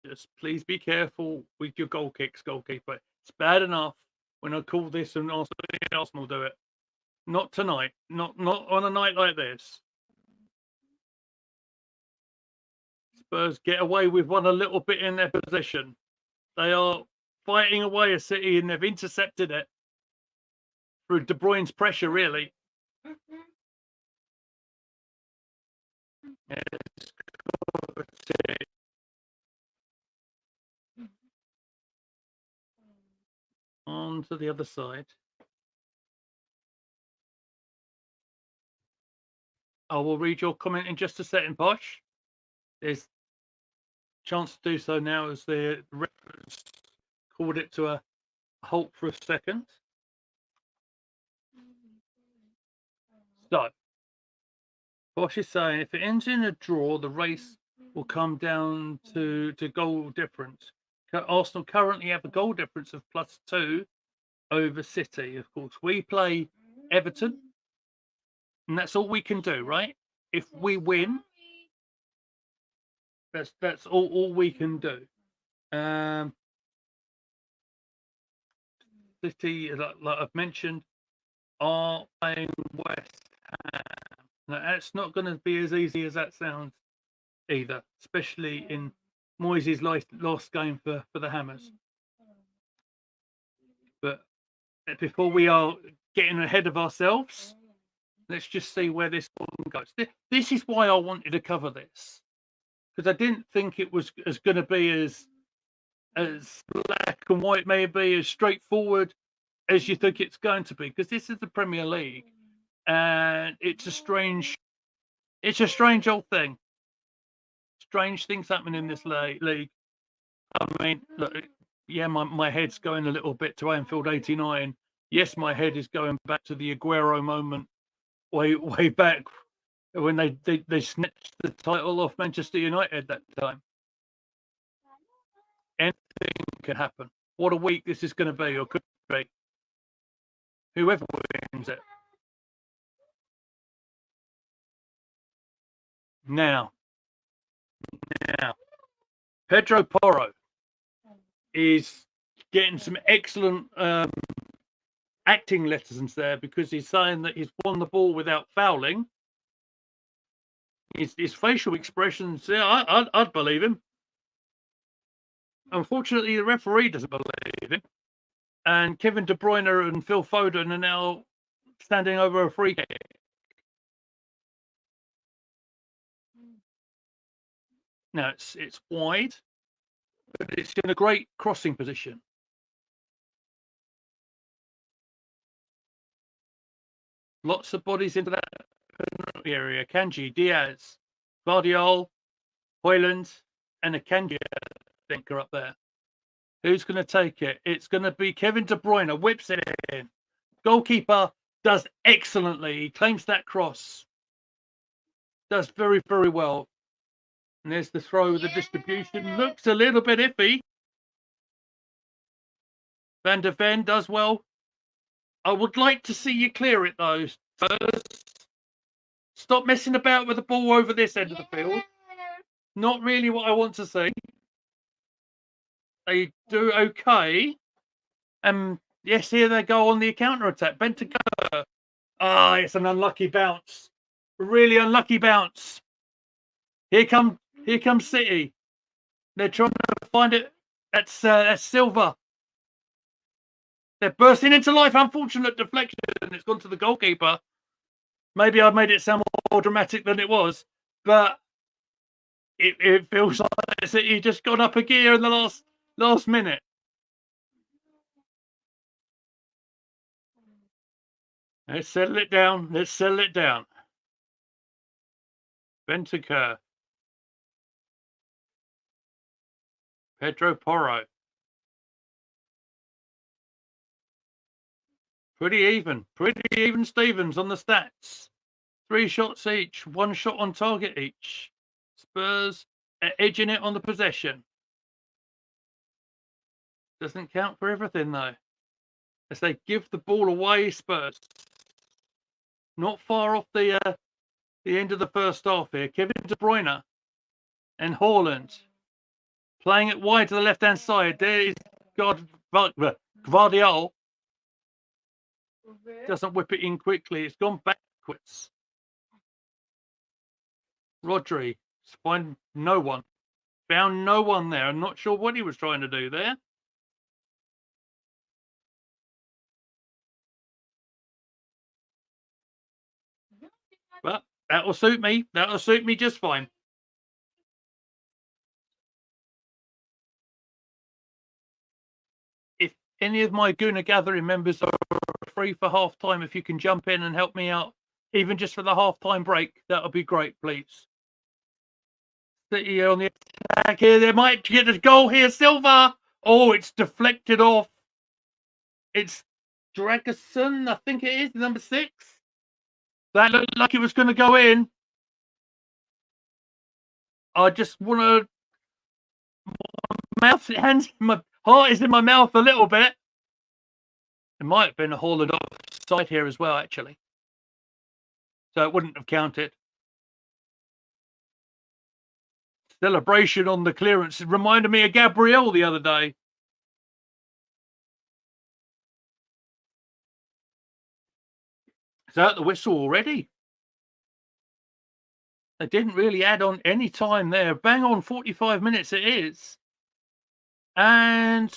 Speaker 1: Just please be careful with your goal kicks, goalkeeper. It's bad enough when I call this and Arsenal do it. Not tonight. Not on a night like this. Spurs get away with one a little bit in their possession. They are fighting away a City, and they've intercepted it through De Bruyne's pressure, really. On to the other side. I will read your comment in just a second, Posh. There's a chance to do so now as the reference called it to a halt for a second. So, Posh is saying if it ends in a draw, the race will come down to goal difference. Arsenal currently have a goal difference of +2 over City. Of course, we play Everton, and that's all we can do, right? If we win, that's all we can do. City, like I've mentioned, are playing West Ham. Now, that's not going to be as easy as that sounds either, especially in Moyes' last game for the Hammers. before we are getting ahead of ourselves. Let's just see where this one goes. This is why I wanted to cover this, because I didn't think it was going to be as black and white, maybe as straightforward as you think it's going to be, because this is the Premier League, and it's a strange old thing. Strange things happen in this league. I mean, look, yeah, my head's going a little bit to Anfield '89. Yes, my head is going back to the Aguero moment, way back when they snatched the title off Manchester United that time. Anything can happen. What a week this is going to be, or could be. Whoever wins it. Now, Pedro Porro is getting some excellent acting letters there, because he's saying that he's won the ball without fouling. His facial expressions, yeah, I'd believe him. Unfortunately, the referee doesn't believe him. And Kevin De Bruyne and Phil Foden are now standing over a free kick. Now it's wide, but it's in a great crossing position. Lots of bodies into that area. Kanji, Diaz, Guardiola, Hoyland, and Akanji, I think, are up there. Who's going to take it? It's going to be Kevin De Bruyne. Whips it in. Goalkeeper does excellently. He claims that cross. Does very, very well. And there's the throw. The distribution looks a little bit iffy. Van der Ven does well. I would like to see you clear it, though. Stop messing about with the ball over this end of the field. Not really what I want to see. They do okay. Yes, here they go on the counter attack. Bentancur. Ah, it's an unlucky bounce. Really unlucky bounce. Here comes City. They're trying to find it. That's Silva. They're bursting into life. Unfortunate deflection. It's gone to the goalkeeper. Maybe I've made it sound more dramatic than it was, but it feels like City just got up a gear in the last minute. Let's settle it down. Bentancur. Pedro Porro. Pretty even Stevens on the stats. 3 shots each, 1 shot on target each. Spurs are edging it on the possession. Doesn't count for everything, though, as they give the ball away. Spurs not far off the end of the first half here. Kevin De Bruyne and Haaland playing it wide to the left-hand side. There is Guardiola. Doesn't whip it in quickly. It's gone backwards. Rodri found no one there. I'm not sure what he was trying to do there. But that'll suit me. That'll suit me just fine. If any of my Guna Gathering members are free for half time, if you can jump in and help me out, even just for the half time break, that would be great, please. City on the attack here. They might get a goal here. Silva. Oh, it's deflected off. It's Dragerson, I think it is, number 6. That looked like it was going to go in. I just want to. My heart is in my mouth a little bit. It might have been a Haaland offside here as well, actually. So it wouldn't have counted. Celebration on the clearance. It reminded me of Gabriel the other day. Is that the whistle already? They didn't really add on any time there. Bang on 45 minutes it is. And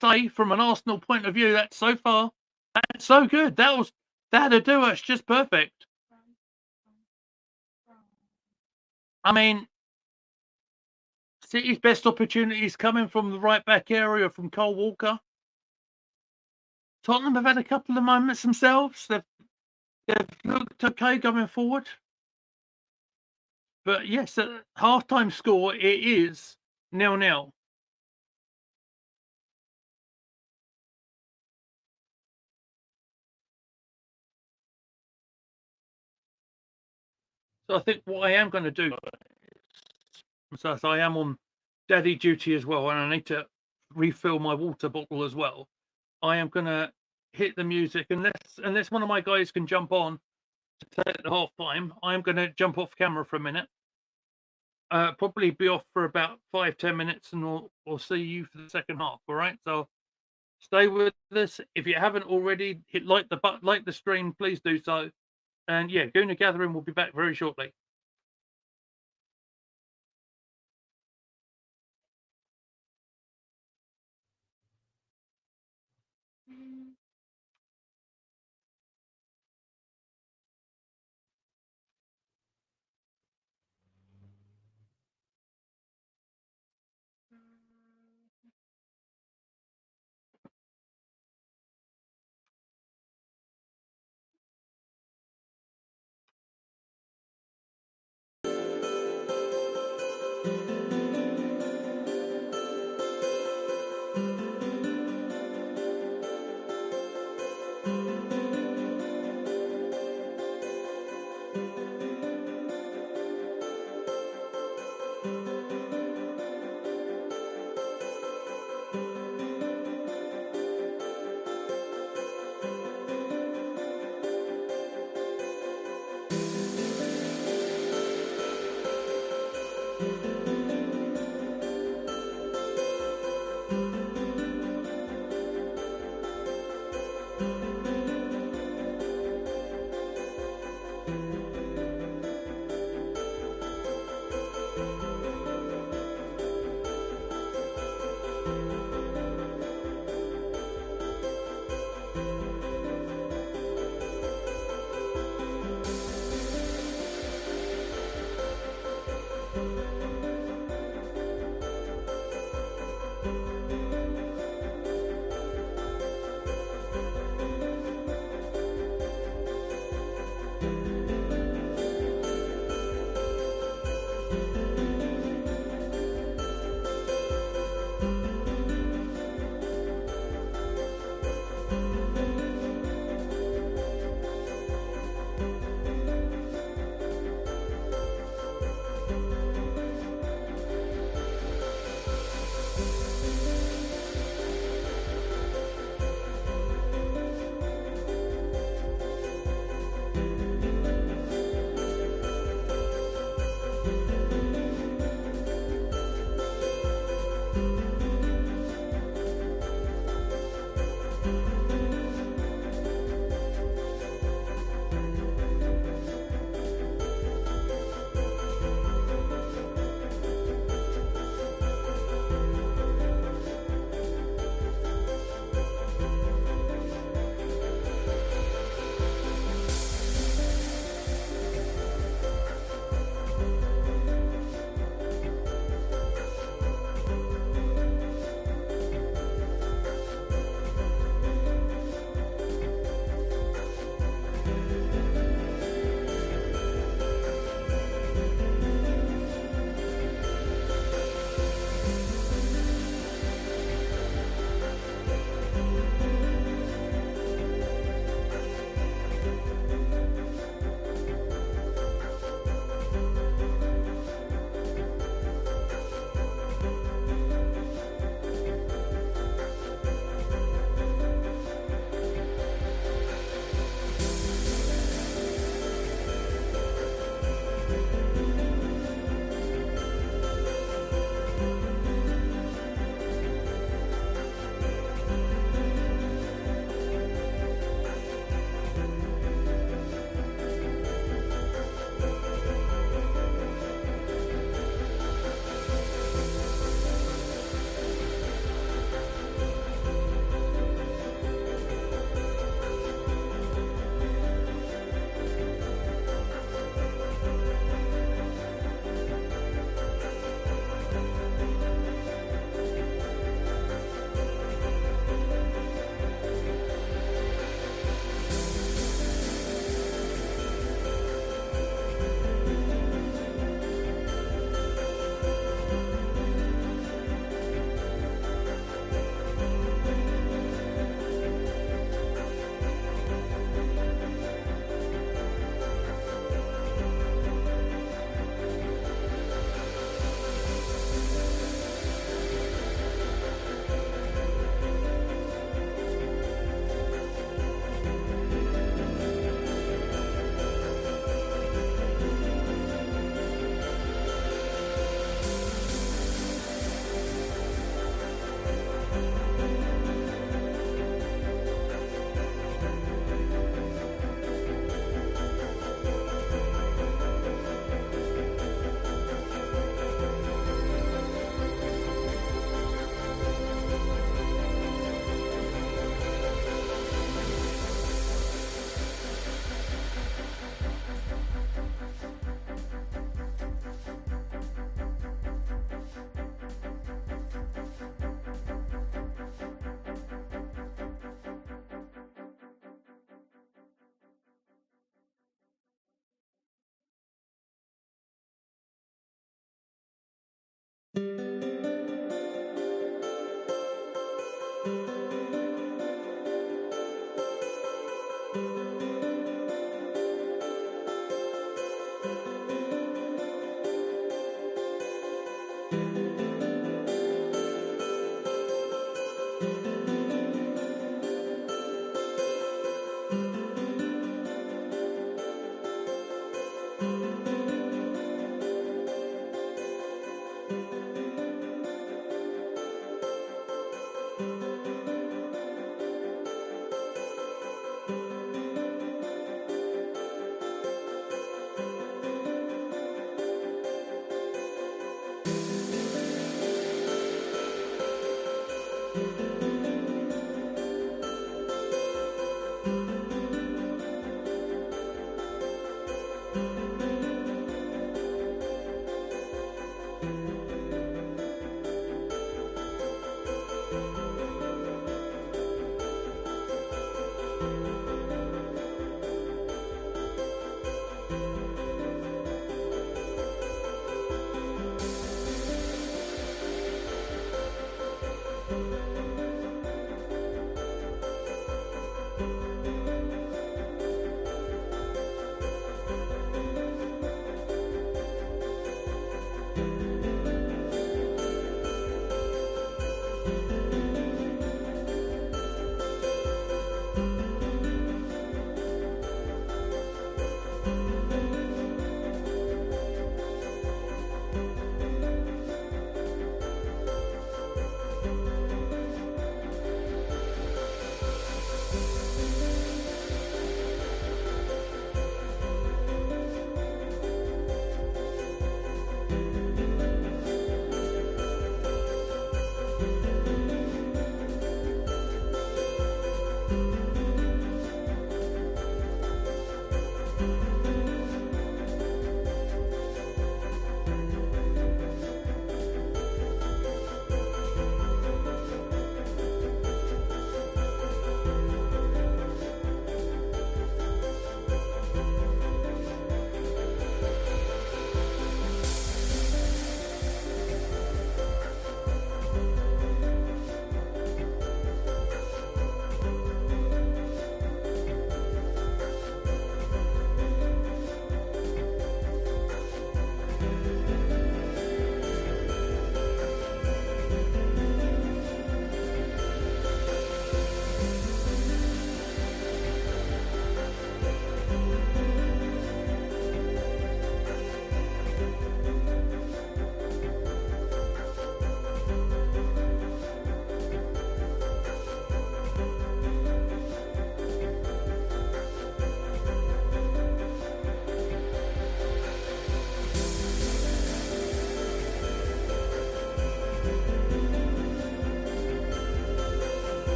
Speaker 1: say from an Arsenal point of view, that's so far, that's so good. That'll do us just perfect. I mean, City's best opportunities coming from the right back area from Cole Walker. Tottenham have had a couple of moments themselves. They've looked okay going forward. But yes, half-time score, it is 0-0. So I think what I am going to do, so I am on daddy duty as well, and I need to refill my water bottle as well. I am going to hit the music, unless one of my guys can jump on to take the half time. I am going to jump off camera for a minute. Probably be off for about 5-10 minutes, and we'll see you for the second half. All right, so stay with us. If you haven't already, hit like the stream, please do so. And yeah, Gooner Gathering will be back very shortly.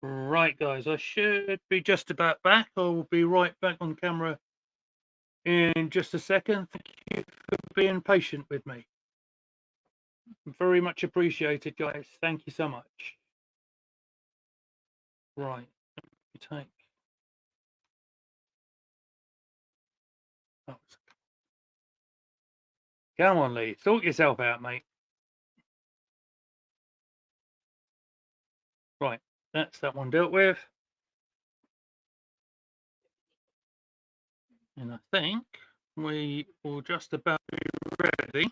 Speaker 1: Right, guys, I should be just about back. I will be right back on camera in just a second. Thank you for being patient with me. Very much appreciated, guys. Thank you so much. Right, you take. Oh, come on, Lee. Sort yourself out, mate. Right, that's that one dealt with. And I think we will just about be ready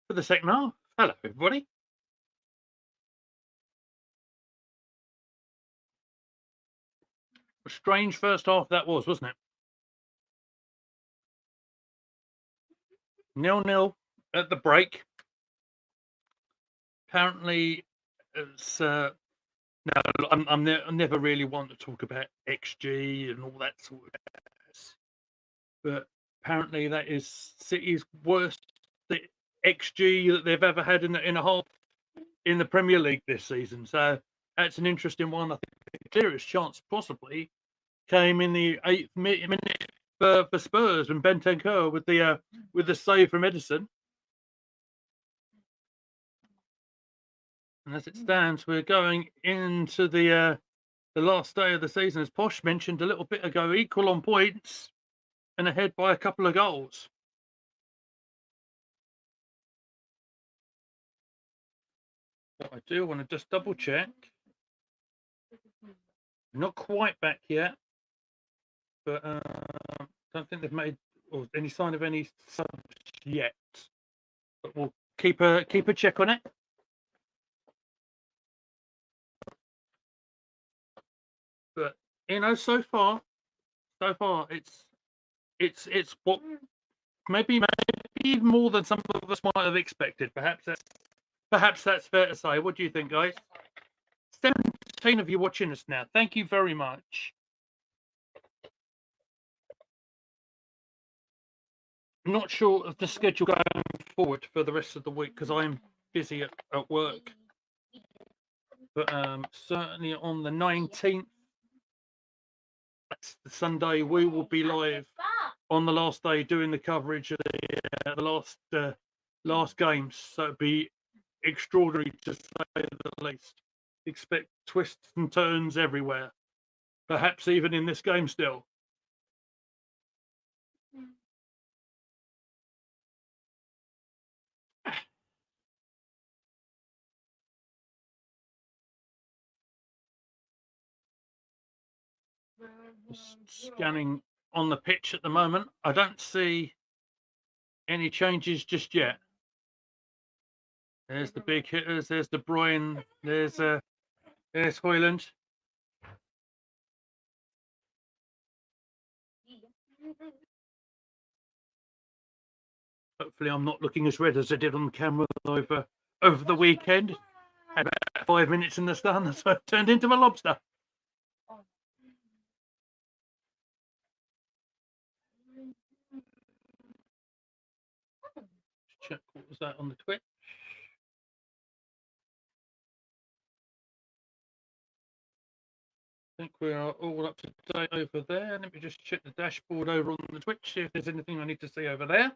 Speaker 1: for the second half. Hello, everybody. A strange first half that was, wasn't it? 0-0 at the break. Apparently, it's no. I'm never really one to talk about XG and all that sort of stuff. But apparently, that is City's worst XG that they've ever had in a half in the Premier League this season. So that's an interesting one. I think the clearest chance possibly came in the 8th minute for Spurs and Bentancur with the save from Edison. And as it stands, we're going into the last day of the season, as Posh mentioned a little bit ago, equal on points and ahead by a couple of goals. What I do want to just double check. Not quite back yet, but don't think they've made or any sign of any subs yet. But we'll keep a check on it. But so far it's what maybe even more than some of us might have expected. Perhaps that's fair to say. What do you think, guys? 17 of you watching us now. Thank you very much. I'm not sure of the schedule going forward for the rest of the week because I'm busy at work. But certainly on the 19th, that's the Sunday, we will be live on the last day doing the coverage of the last games. So it'd be extraordinary to say the least. Expect twists and turns everywhere, perhaps even in this game still. Scanning on the pitch at the moment. I don't see any changes just yet. There's the big hitters. There's De Bruyne. There's Højlund. Hopefully, I'm not looking as red as I did on the camera over the weekend. Had about 5 minutes in the sun, so it turned into a lobster. Check what was that on the Twitch. I think we are all up to date over there. Let me just check the dashboard over on the Twitch, see if there's anything I need to see over there.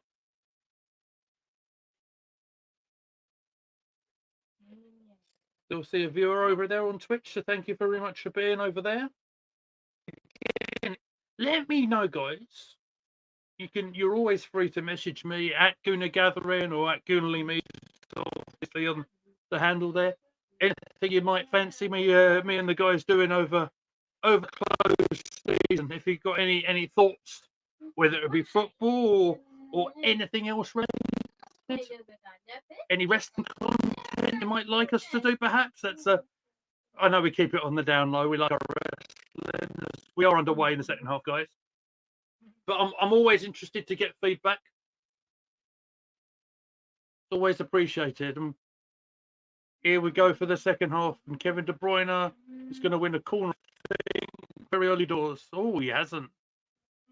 Speaker 1: Still see a viewer over there on Twitch, so thank you very much for being over there. Again, let me know, guys. You're always free to message me at Gooner Gathering or at Goonerly Me, obviously on the handle there. Anything you might fancy me and the guys doing over close season. If you've got any thoughts, whether it be football or anything else related, any wrestling content you might like us to do, perhaps. I know we keep it on the down low. We like our wrestling. We are underway in the second half, guys. But I'm always interested to get feedback. It's always appreciated. And here we go for the second half. And Kevin De Bruyne is going to win a corner thing very early doors. Oh, he hasn't.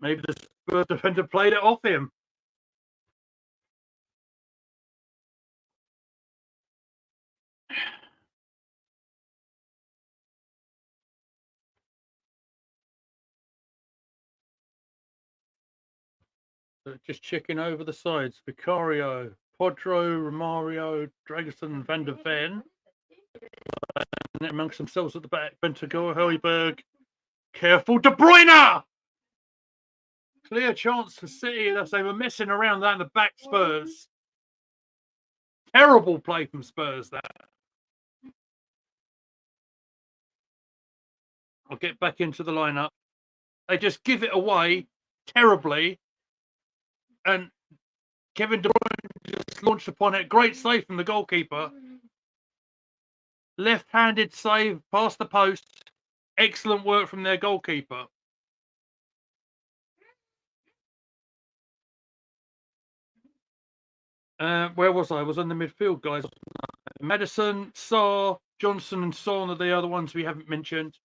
Speaker 1: Maybe the Spurs defender played it off him. Just checking over the sides. Vicario, Podro, Romario, Dragoson, Van der Ven. And amongst themselves at the back, Bentancur, Højbjerg. Careful, De Bruyne! Clear chance for City. As they were messing around that in the back, Spurs. Terrible play from Spurs, that. I'll get back into the lineup. They just give it away terribly. And Kevin De Bruyne just launched upon it. Great save from the goalkeeper. Left-handed save past the post. Excellent work from their goalkeeper. Where was I? I was on the midfield, guys. Maddison, Sarr, Johnson and Son are the other ones we haven't mentioned.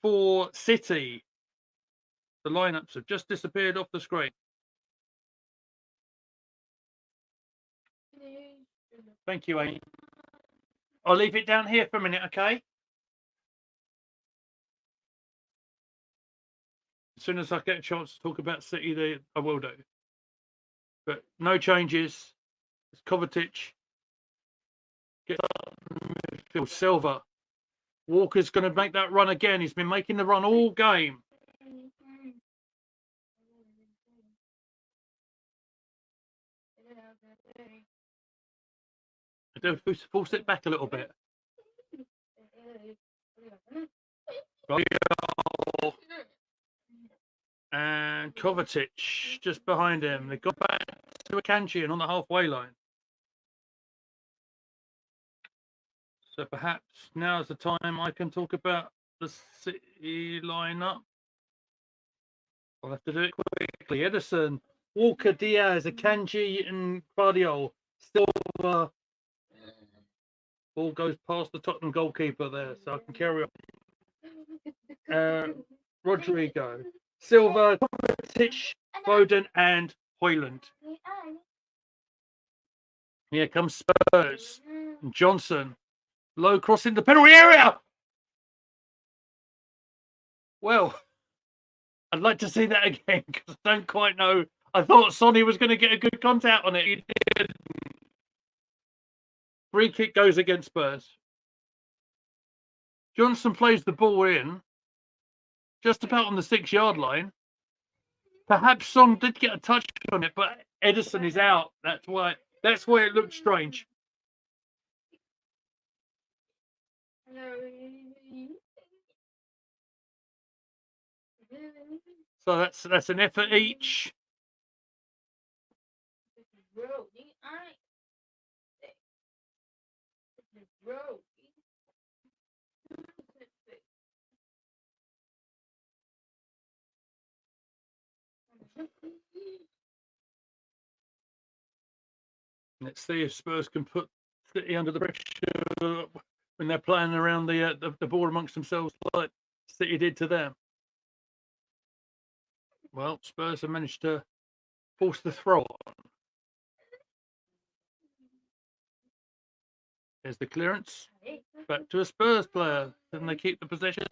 Speaker 1: For City, the lineups have just disappeared off the screen. Thank you, Amy. I'll leave it down here for a minute, okay? As soon as I get a chance to talk about City, I will do. But no changes. It's Kovacic. Gets up midfield. Silva. Walker's going to make that run again. He's been making the run all game. Force it back a little bit. And Kovacic just behind him. They got back to Akanji and on the halfway line. So perhaps now's the time I can talk about the City lineup. I'll have to do it quickly. Edison, Walker, Diaz, Akanji, and Guardiola. Silva. Ball goes past the Tottenham goalkeeper there, so I can carry on. Rodrigo, Silva, Kovacic, Foden, and Højlund. Here comes Spurs. Johnson. Low cross in the penalty area. Well, I'd like to see that again because I don't quite know. I thought Sonny was going to get a good contact on it. He did. Free kick goes against Spurs. Johnson plays the ball in just about on the 6-yard line. Perhaps Son did get a touch on it, but Edison is out. That's why it looked strange. So that's an effort each. Let's see if Spurs can put City under the pressure when they're playing around the ball amongst themselves like City did to them. Well, Spurs have managed to force the throw on. There's the clearance. Back to a Spurs player. Can they keep the possession?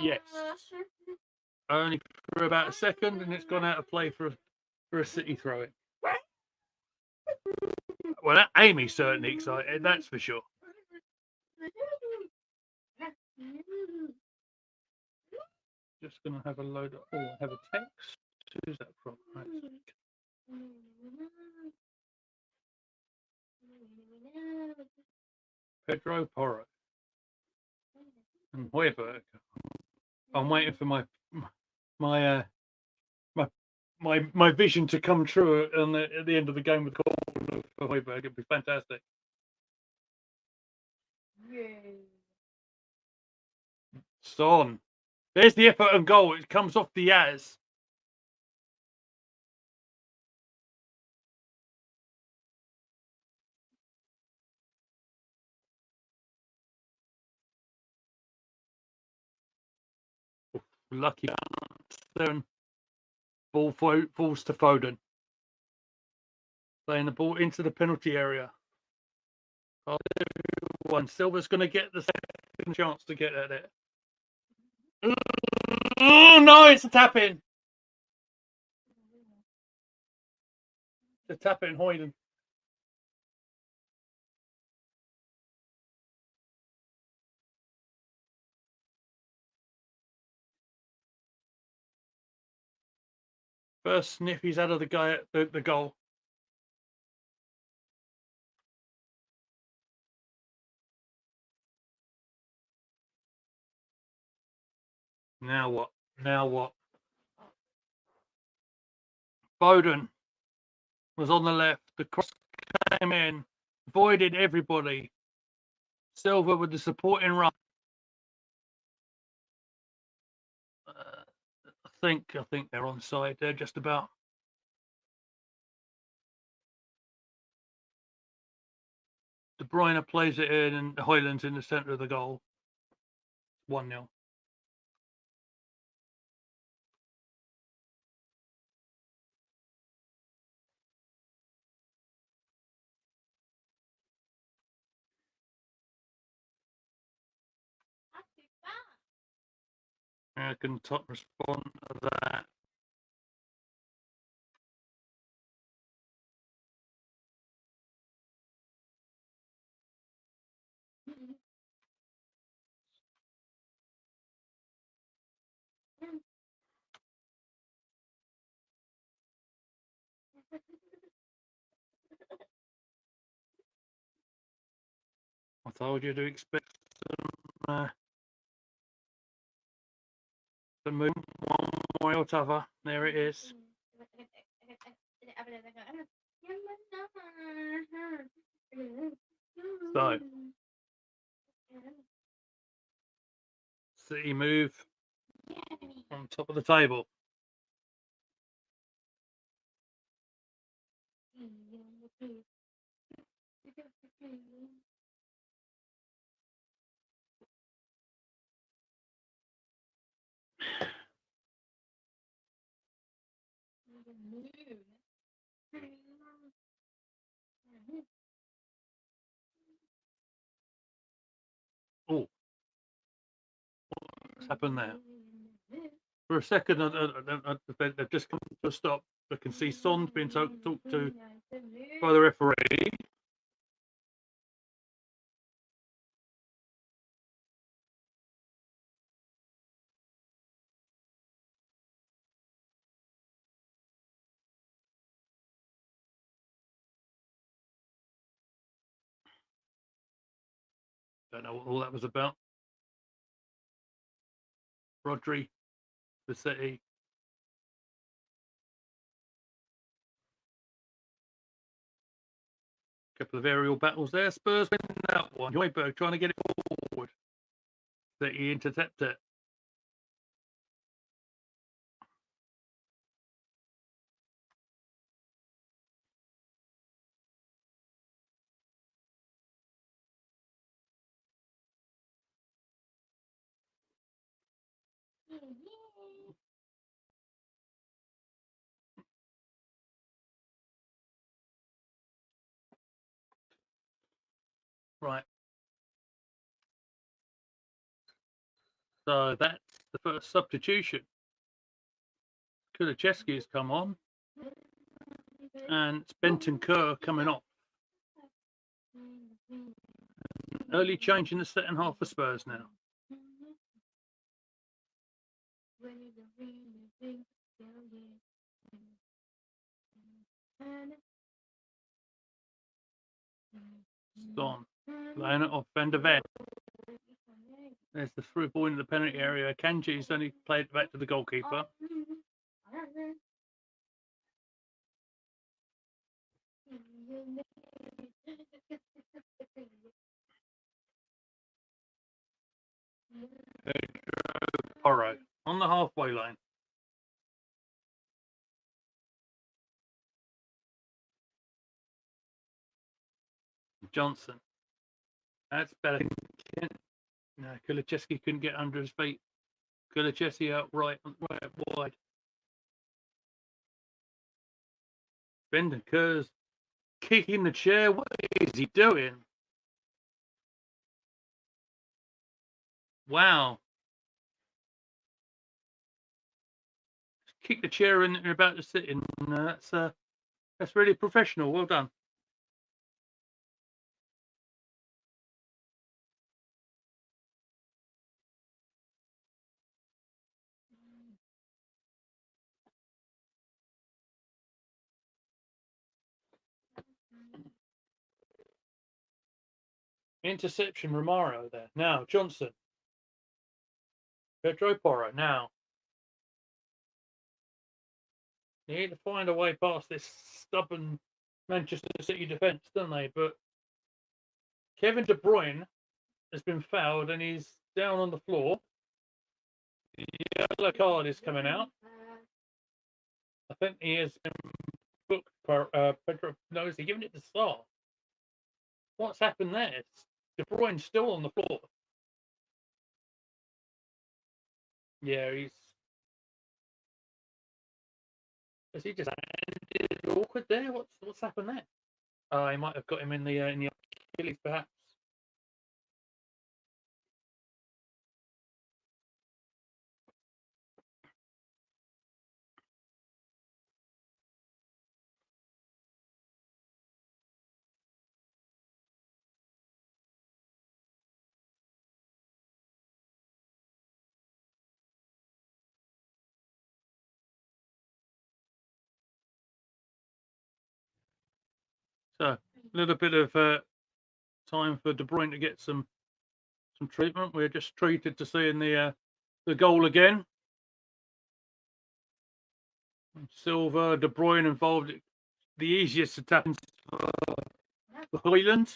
Speaker 1: Yes. Only for about a second, and it's gone out of play for a City throw-in. Well, Amy's certainly excited, that's for sure. Just going to have a load of... Oh, I have a text. Who's that from? Right. Pedro Porro. And Højbjerg. I'm waiting for my vision to come true at the end of the game with goal for Højbjerg. It'd be fantastic. Son. There's the effort and goal. It comes off Diaz. Lucky bounce. Ball falls to Foden. Playing the ball into the penalty area. Silva's going to get the second chance to get at it. Oh no, it's a tap in. to tap it in Hoyland. First sniff he's had of the guy at the goal. Now what? Now what? Bowden was on the left. The cross came in, avoided everybody. Silva with the supporting run. I think they're onside there just about. De Bruyne plays it in, and Hoyland's in the centre of the goal. 1-0. I can top respond to that. I told you to expect the move one way or t'other. There it is. So, City move on top of the table. Oh, what's happened there? For a second, they've just come to a stop. I can see Son's being talked to by the referee. Don't know what all that was about. Rodri, the City. Couple of aerial battles there. Spurs win that one. Højbjerg trying to get it forward. City intercept it. Right. So that's the first substitution. Kulichevsky has come on. And it's Benton Kerr coming off. Early change in the second half for Spurs now. Son laying it off Van der Ven. There's the through ball in the penalty area. Kanji's only played back to the goalkeeper. Porro on the halfway line. Johnson. That's better. No, Kulichevsky couldn't get under his feet. Kulichevsky out right wide. Benton Kerr's kicking the chair. What is he doing? Wow. Kick the chair in and about to sit in. That's That's really professional. Well done. Interception, Romaro there. Now, Johnson. Pedro Porro. Now, you need to find a way past this stubborn Manchester City defence, don't they? But Kevin De Bruyne has been fouled and he's down on the floor. The yellow card is coming out. I think he has been booked for Pedro. No, is he giving it to Sarr? What's happened there? De Bruyne's still on the floor. Yeah, he's. Has he just ended awkward there? What's happened there? He might have got him in the Achilles, perhaps. So a little bit of time for De Bruyne to get some treatment. We're just treated to seeing the goal again. Silva, De Bruyne involved. The easiest attack for Hoyland.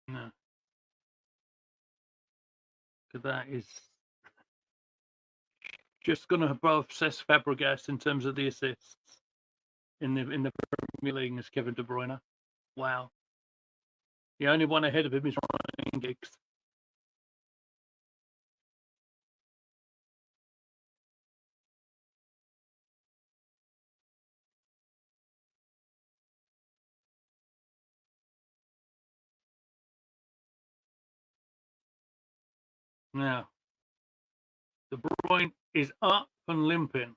Speaker 1: No. That is just going to above Cesc Fabregas in terms of the assists in the Premier League is Kevin De Bruyne. Wow. The only one ahead of him is Ryan Giggs. Now, De Bruyne is up and limping.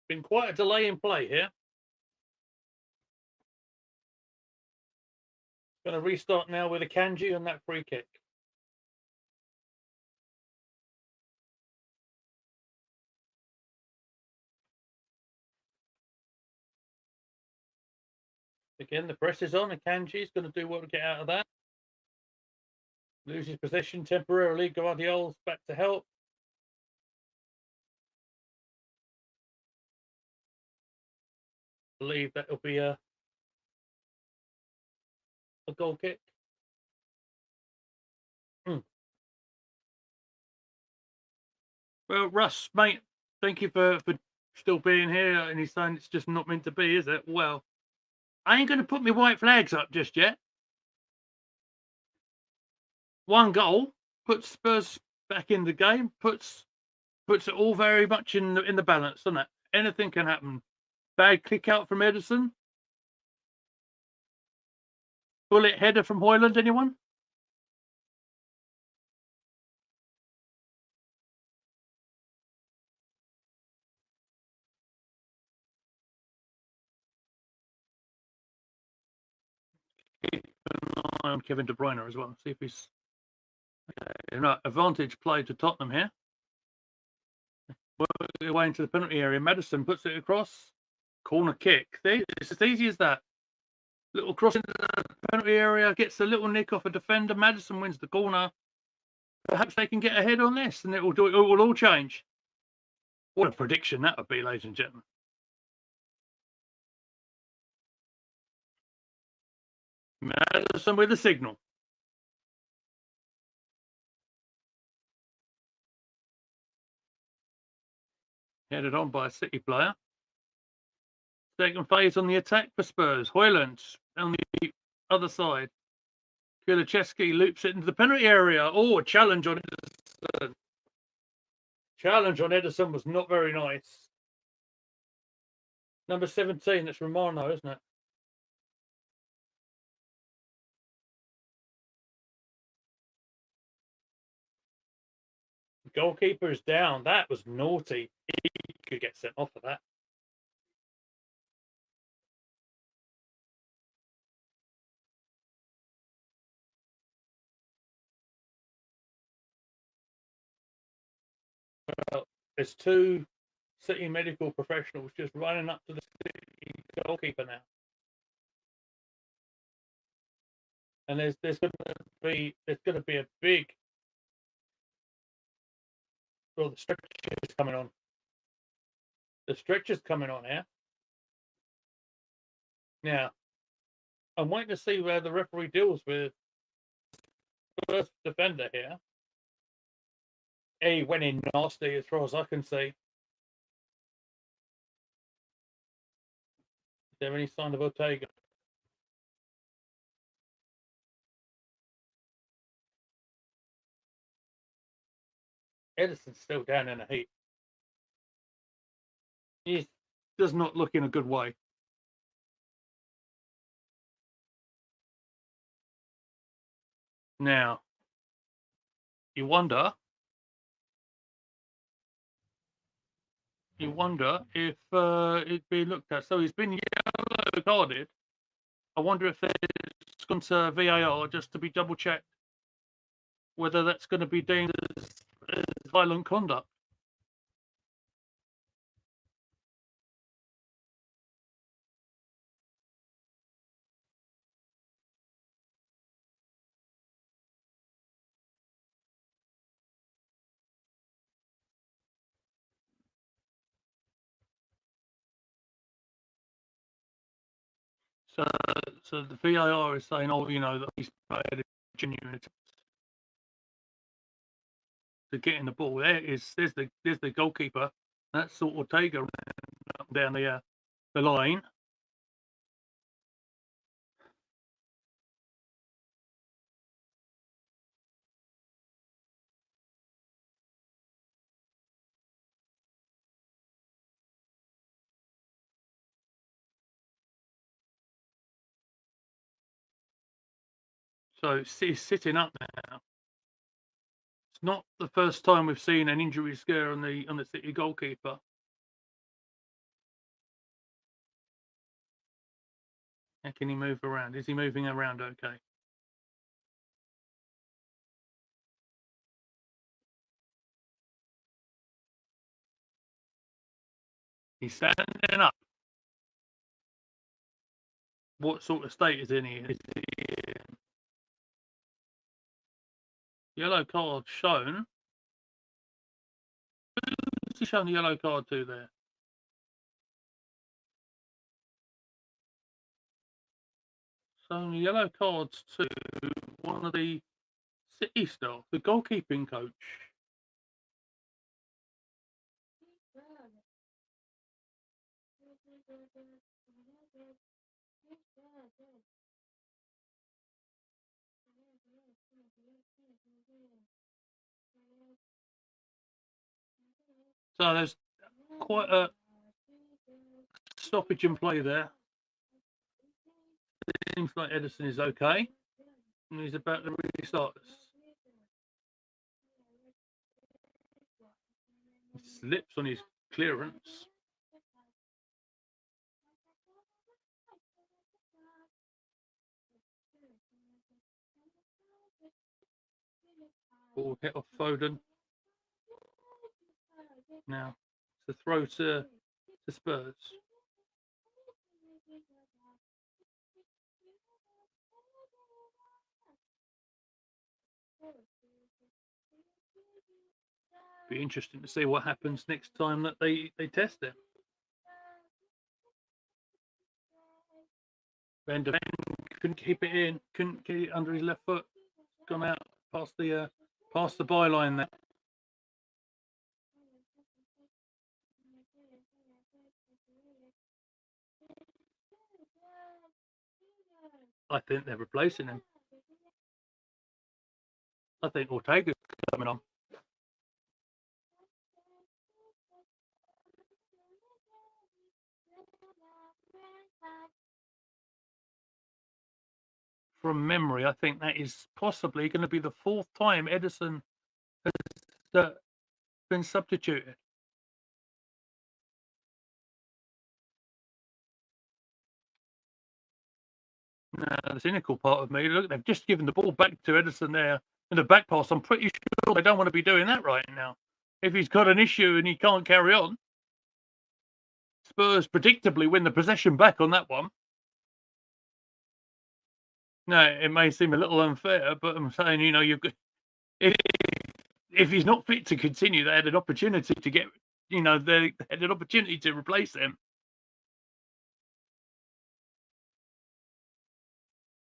Speaker 1: Been quite a delay in play here. Going to restart now with a Kanji on that free kick. Again, the press is on. Akanji is going to do what to get out of that. Loses possession temporarily. Guardiola's back to help. I believe that will be a goal kick. Well, Russ, mate, thank you for still being here. And he's saying it's just not meant to be, is it? Well, I ain't going to put my white flags up just yet. One goal puts Spurs back in the game, puts it all very much in the balance, doesn't it? Anything can happen. Bad kick out from Edison. Bullet header from Hoyland, anyone? Keep an eye on Kevin De Bruyne as well. See if he's right. Advantage play to Tottenham here. Work away into the penalty area. Maddison puts it across. Corner kick. See, it's as easy as that. Little cross into the penalty area, gets a little nick off a defender. Maddison wins the corner. perhaps they can get ahead on this, and it will all change. What a prediction that would be, ladies and gentlemen. Madison with the signal. Headed on by a City player. Second phase on the attack for Spurs. Hoyland on the other side. Kulicheski loops it into the penalty area. Oh, a challenge on Ederson. Challenge on Ederson was not very nice. Number 17, that's Romano, isn't it? Goalkeeper is down. That was naughty. He could get sent off for that. Well, there's two City medical professionals just running up to the City goalkeeper now. And there's going to be a big. Well, the stretcher's coming on. The stretcher's coming on here. Now, I'm waiting to see where the referee deals with the first defender here. He went in nasty as far as I can see. Is there any sign of Ortega? Ederson's still down in a heap. He does not look in a good way. Now, you wonder if it'd be looked at. So he's been yellow carded. I wonder if it's gone to VAR just to be double checked whether that's going to be deemed as violent conduct. So the VAR is saying, oh, that he's made a genuine attempt to get in the ball. There's the goalkeeper. That's sort of Ortega up down the line. So he's sitting up now. It's not the first time we've seen an injury scare on the City goalkeeper. How can he move around? Is he moving around okay? He's standing up. What sort of state is in he? Is he yellow card shown? Who's he shown the yellow card to there? So the yellow cards to one of the City staff, the goalkeeping coach. So there's quite a stoppage in play there. It seems like Ederson is okay, and he's about to restart this. He slips on his clearance. Ball hit off Foden. Now it's a throw to Spurs. Be interesting to see what happens next time that they test it. Van der Ven couldn't keep it in, couldn't get it under his left foot. Gone out past the byline there. I think they're replacing him. I think Ortega's coming on. From memory, I think that is possibly going to be the 4th time Edison has been substituted. Now, the cynical part of me, look, they've just given the ball back to Edison there in the back pass. I'm pretty sure they don't want to be doing that right now. If he's got an issue and he can't carry on, Spurs predictably win the possession back on that one. No, it may seem a little unfair, but I'm saying, you've got if he's not fit to continue, they had an opportunity to get, they had an opportunity to replace him.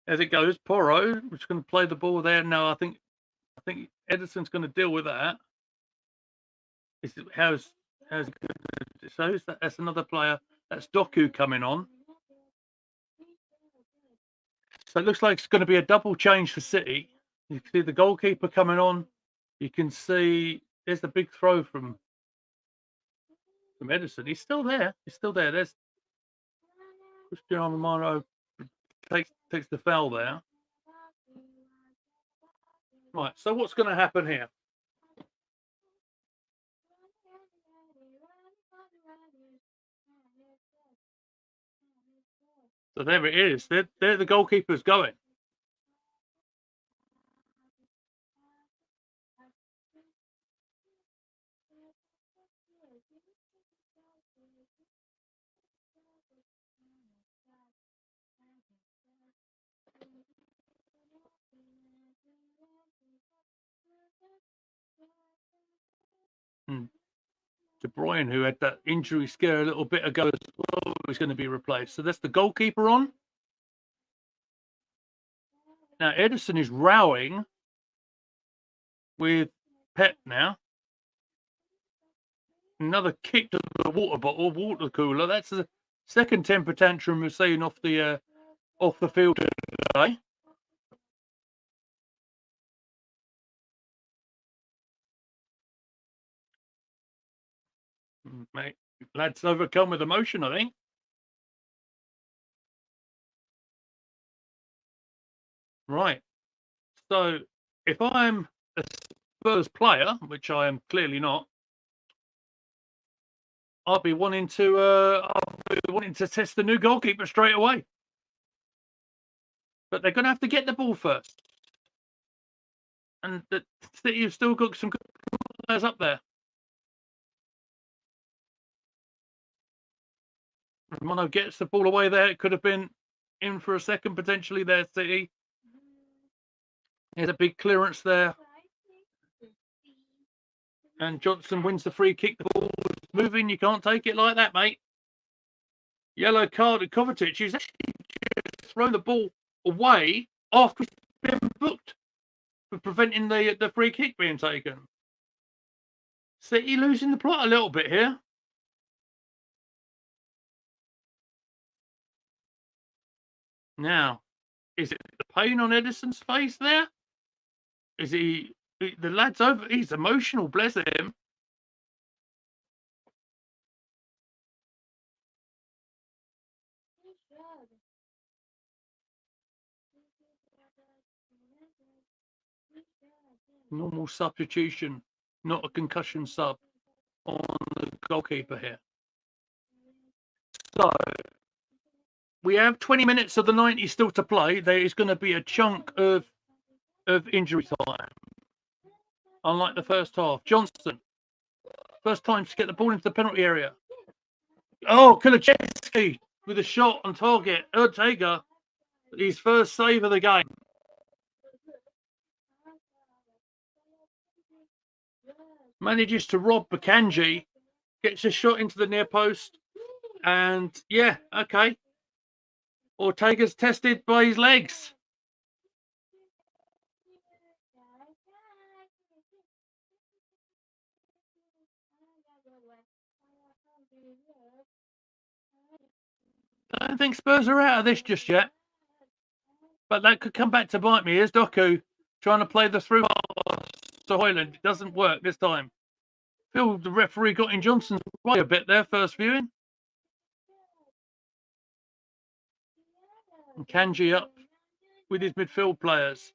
Speaker 1: As it goes, Porro, which is going to play the ball there. No, I think Edison's going to deal with that. How's so that's another player. That's Doku coming on. So it looks like it's going to be a double change for City. You can see the goalkeeper coming on. You can see there's the big throw from Edison. He's still there. There's Cristiano Romano takes the foul there. Right. So what's going to happen here? So there it is. There the goalkeeper's going. De Bruyne, who had that injury scare a little bit ago as well, is going to be replaced. So that's the goalkeeper on. Now Edison is rowing with Pep now. Another kick to the water cooler. That's the second temper tantrum we've seen off the field today. Mate, lads overcome with emotion, I think. Right. So if I'm a Spurs player, which I am clearly not, I'll be wanting to test the new goalkeeper straight away. But they're going to have to get the ball first. And the City have still got some good players up there. Romano gets the ball away there. It could have been in for a second, potentially there, City. There's a big clearance there. And Johnson wins the free kick. The ball is moving. You can't take it like that, mate. Yellow card at Kovacic. He's actually just thrown the ball away after it's been booked for preventing the free kick being taken. City losing the plot a little bit here. Now, is it the pain on Edison's face there? Is he the lad's over? He's emotional, bless him. Normal substitution, not a concussion sub on the goalkeeper here. So we have 20 minutes of the 90 still to play. There is going to be a chunk of injury time. Unlike the first half. Johnson, first time to get the ball into the penalty area. Oh, Kulusevski with a shot on target. Ortega, his first save of the game. Manages to rob Bakanji, gets a shot into the near post, and yeah, okay. Ortega's tested by his legs. I don't think Spurs are out of this just yet. But that could come back to bite me. Here's Doku trying to play the through pass to Hoyland. It doesn't work this time. Feel the referee got in Johnson's way a bit there, first viewing. And Kanji up with his midfield players.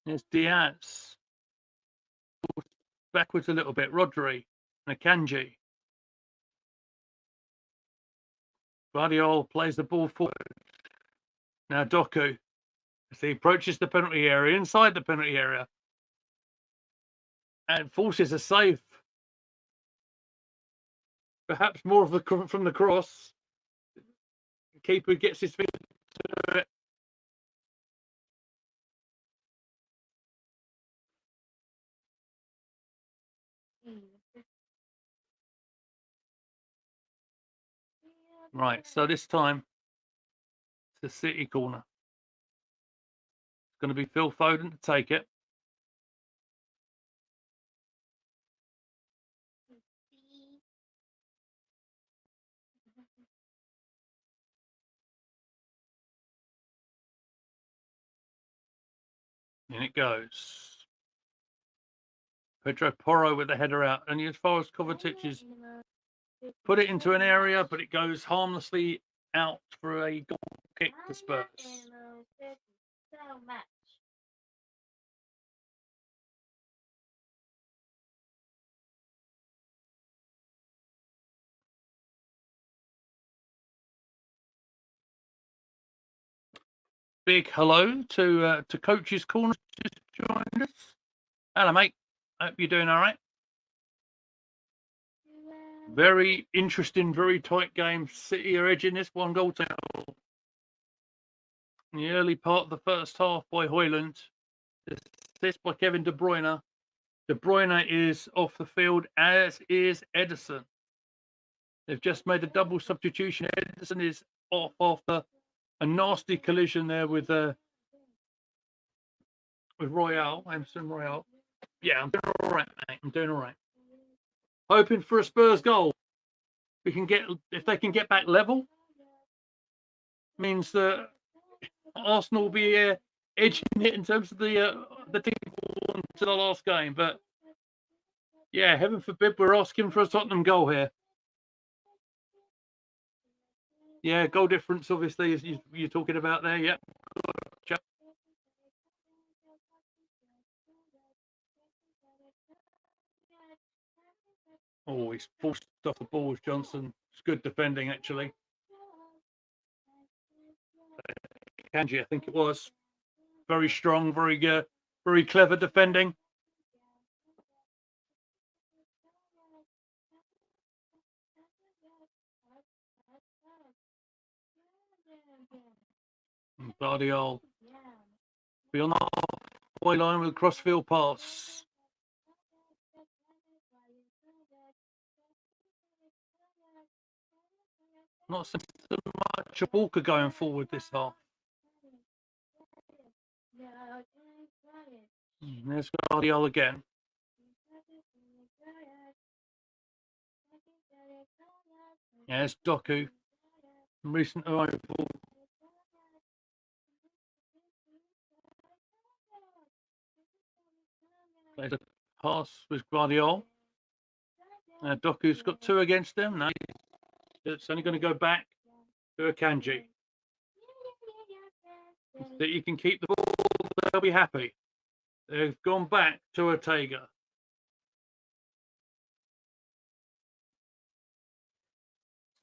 Speaker 1: There's Diaz. Backwards a little bit. Rodri and Kanji. Guardiola plays the ball forward. Now Doku, as he approaches the penalty area, inside the penalty area, and forces a save. Perhaps more of the from the cross. The keeper gets his feet to it. Right, so this time it's the City corner. It's going to be Phil Foden to take it. In it goes. Pedro Porro with the header out. And as far as Kovacic is put it into an area, but it goes harmlessly out for a goal kick to Spurs. Big hello to Coach's Corner just joined us. Hello, mate. Hope you're doing all right. Very interesting, very tight game. City are edging this 1-goal to in the early part of the first half by Hoyland. Assist by Kevin De Bruyne. De Bruyne is off the field, as is Ederson. They've just made a double substitution. Ederson is off after a nasty collision there with Royale, Emerson Royale. Yeah, I'm doing all right, mate. I'm doing all right. Hoping for a Spurs goal. We can get, if they can get back level, means that Arsenal will be edging it in terms of the team to the last game. But yeah, heaven forbid we're asking for a Tottenham goal here. Yeah, goal difference, obviously, as you're talking about there. Yeah. Oh, he's forced off the balls, Johnson. It's good defending, actually. Kanji, I think it was. Very strong, very clever defending. Guardiola beyond the halfway line with a crossfield pass. Not so much of Walker going forward this half. There's Guardiola again. Yeah, it's Doku. Recent arrival. Plays a pass with Guardiola. Doku's got 2 against him. Now it's only going to go back to Akanji. That you can keep the ball, they'll be happy. They've gone back to Ortega.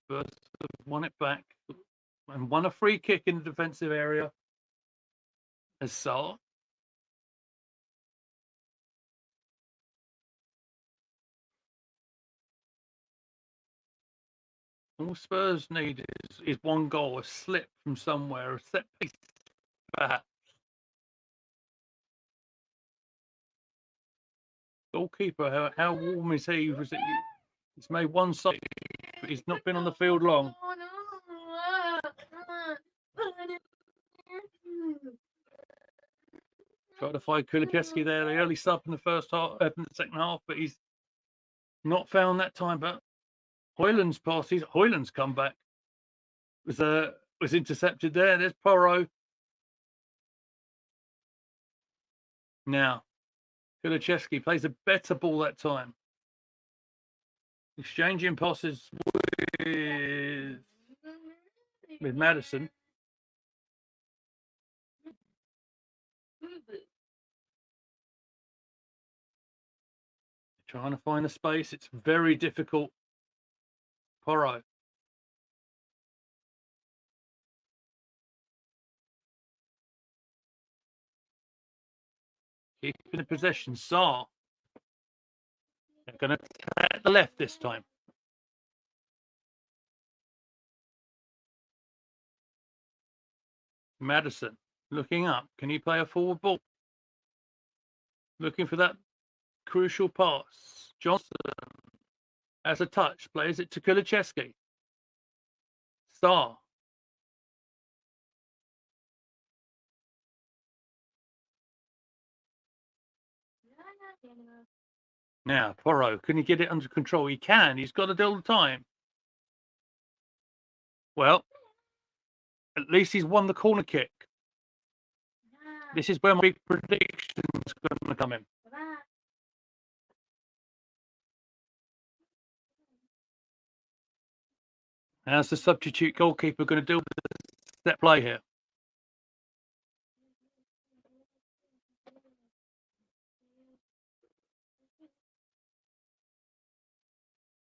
Speaker 1: Spurs have won it back and won a free kick in the defensive area. As Salah. All Spurs need is 1 goal, a slip from somewhere, a set piece, perhaps. Goalkeeper, how warm is he? He's made one save, but he's not been on the field long. Tried to find Kulicheski there. The early sub in the first half, in the second half, but he's not found that time. But Hoyland's passes, Hoyland's comeback was intercepted there. There's Porro. Now, Kulicheski plays a better ball that time. Exchanging passes with Madison. Trying to find a space. It's very difficult. Porro. Keeping the possession. Saar. They're going to attack the left this time. Madison looking up. Can he play a forward ball? Looking for that crucial pass. Johnson has a touch. Plays it to Kulicheski. Saar. Now, Porro, can he get it under control? He can. He's got it all the time. Well, at least he's won the corner kick. This is where my big prediction's going to come in. How's the substitute goalkeeper going to deal with that play here?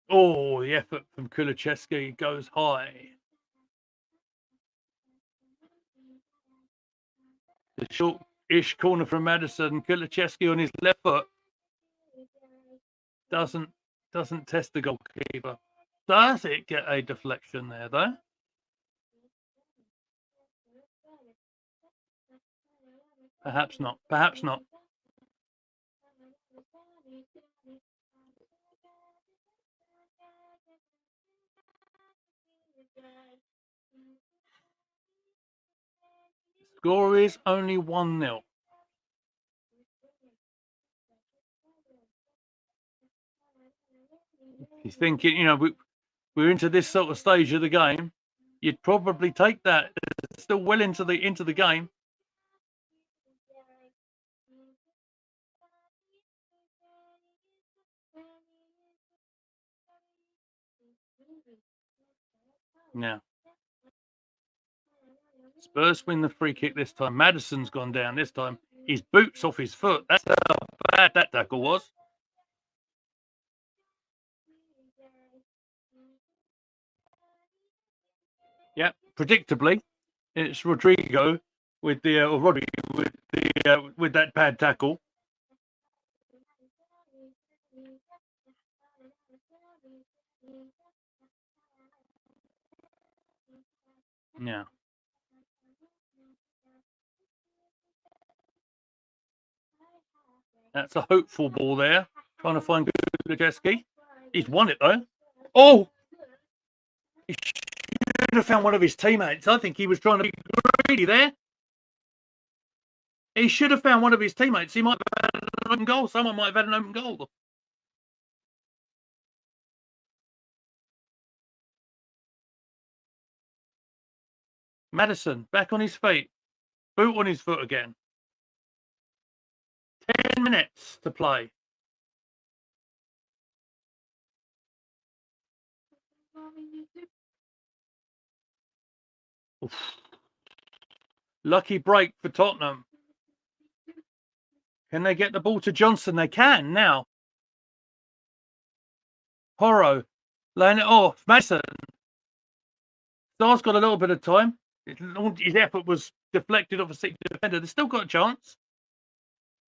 Speaker 1: Oh, the effort from Kulicheski goes high. The short-ish corner from Madison. Kulicheski on his left foot doesn't test the goalkeeper. Does it get a deflection there, though? Perhaps not. Perhaps not. Score is only 1-0. He's thinking, you know, we're into this sort of stage of the game. You'd probably take that. It's still well into the game. Now, Spurs win the free kick this time. Madison's gone down this time. His boot's off his foot. That's how bad that tackle was. Yeah, predictably, it's Rodrigo with the with that bad tackle. Yeah. That's a hopeful ball there. Trying to find Kulicheski. He's won it though. Oh! He should have found one of his teammates. I think he was trying to be greedy there. He should have found one of his teammates. He might have had an open goal. Someone might have had an open goal. Madison back on his feet. Boot on his foot again. 10 minutes to play. Oof. Lucky break for Tottenham. Can they get the ball to Johnson? They can now. Porro laying it off. Madison. Star's got a little bit of time. His effort was deflected off a City defender. They've still got a chance.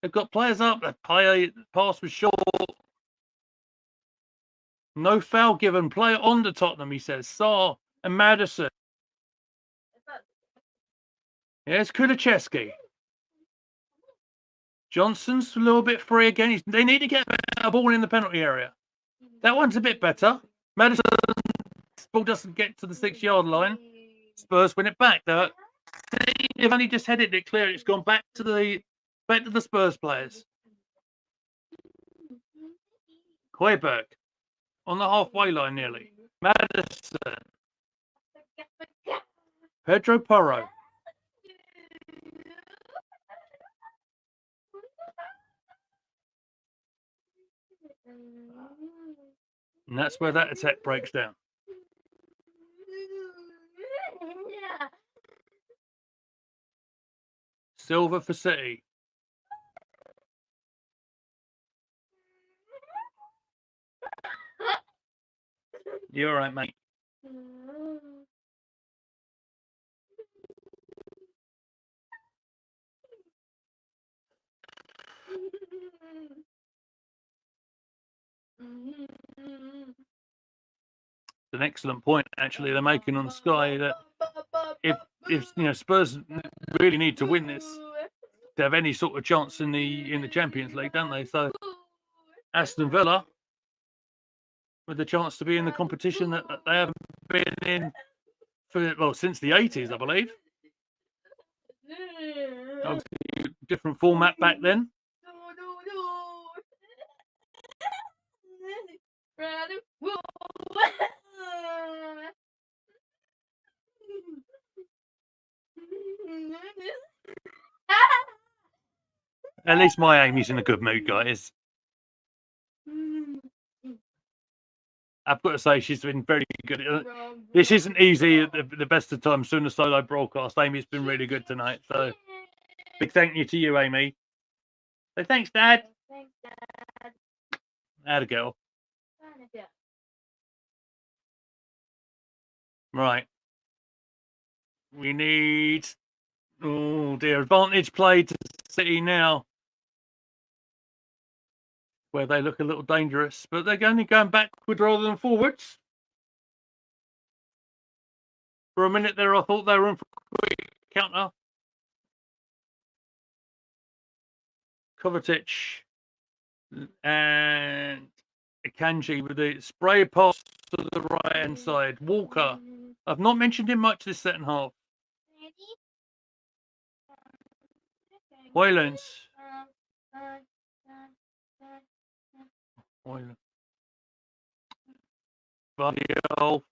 Speaker 1: They've got players up. The pass was short. No foul given. Play it on to Tottenham, he says. Saar and Madison. Here's Kulicheski. Johnson's a little bit free again. They need to get a ball in the penalty area. That one's a bit better. Madison's ball doesn't get to the 6-yard line. Spurs win it back. They've only just headed it clear. It's gone back to the Spurs players. Hoiberg on the halfway line nearly. Madison. Pedro Porro. And that's where that attack breaks down. Silva for City. You're all right, mate. It's an excellent point, actually, they're making on Sky that if Spurs really need to win this to have any sort of chance in the Champions League, don't they? So Aston Villa with the chance to be in the competition that they haven't been in since the 80s, I believe. Obviously, different format back then. At least my Amy's in a good mood, guys. I've got to say, she's been very good. This isn't easy at the best of times doing a solo broadcast. Amy's been really good tonight. So, big thank you to you, Amy. So, thanks, Dad. Thanks, Dad. Atta girl. Right. We need... Oh, dear. Advantage play to City now. Where they look a little dangerous, but they're only going backward rather than forwards. For a minute there, I thought they were in for a quick counter. Kovacic and Akanji with the spray pass to the right-hand side. Walker. I've not mentioned him much this second half. Hoylands. Vardiol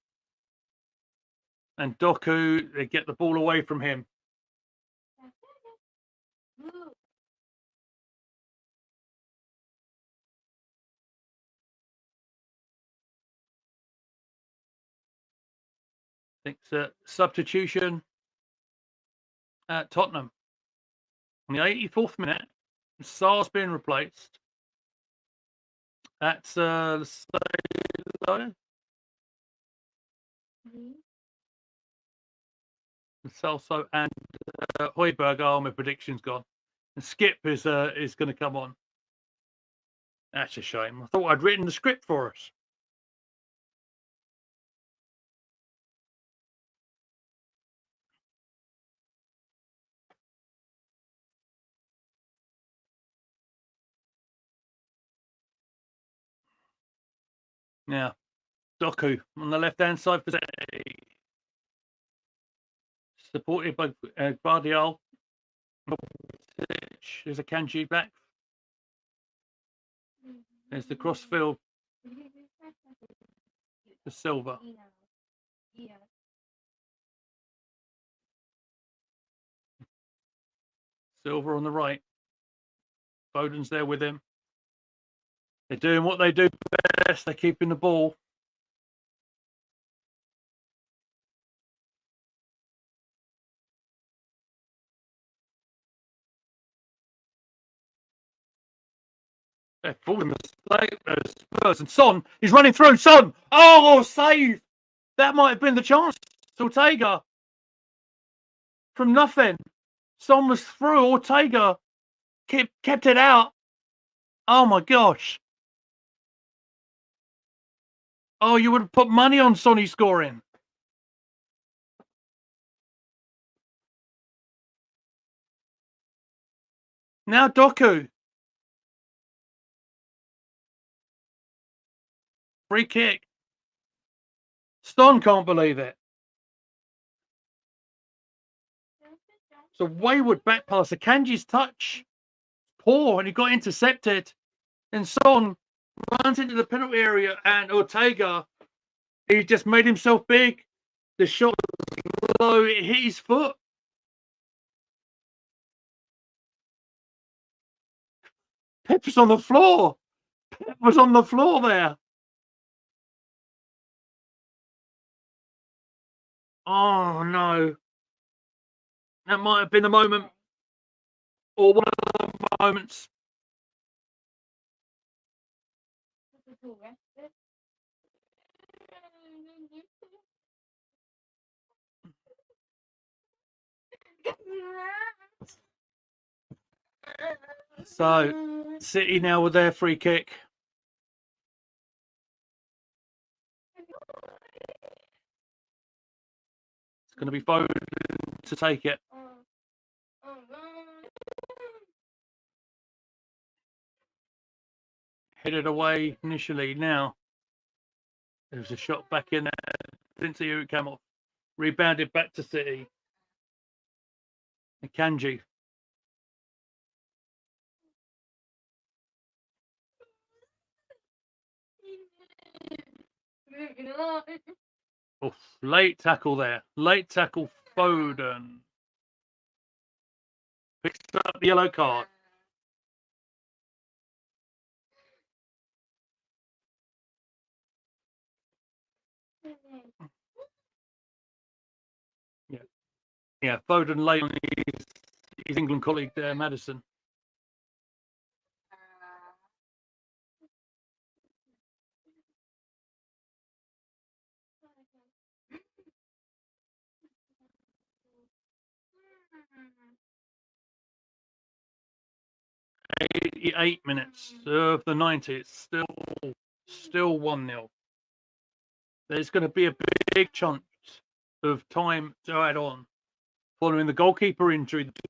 Speaker 1: and Doku, they get the ball away from him. I think it's a substitution at Tottenham. On the 84th minute, Sarr's been replaced. That's Celso and Hoiberg. Oh, my prediction's gone. And Skip is going to come on. That's a shame. I thought I'd written the script for us. Now, Doku on the left-hand side for supported by Guardiola. There's a Kanji back. There's the crossfield to Silva. Silva on the right. Foden's there with him. They're doing what they do best. They're keeping the ball. They're falling mistake. Spurs and Son. He's running through. Son. Oh, save! That might have been the chance. Ortega from nothing. Son was through. Ortega kept it out. Oh my gosh. Oh, you would have put money on Sonny scoring. Now Doku. Free kick. Ston can't believe it. It's a wayward back pass. Akanji's touch. Poor, and he got intercepted. And Son runs into the penalty area, and Ortega, he just made himself big. The shot was low, it hit his foot. Pep was on the floor. Pep was on the floor there. Oh no. That might have been the moment, or one of the moments. So, City now with their free kick. It's going to be Foden to take it. Headed away initially. Now there's a shot back in there. Didn't see who it came off. Rebounded back to City. Akanji. Oh, late tackle there. Late tackle Foden. Picks up the yellow card. Yeah. Yeah, Foden late on his England colleague there, Maddison. Eight minutes of the 90. It's still 1-0. There's going to be a big chunk of time to add on following the goalkeeper injury, the De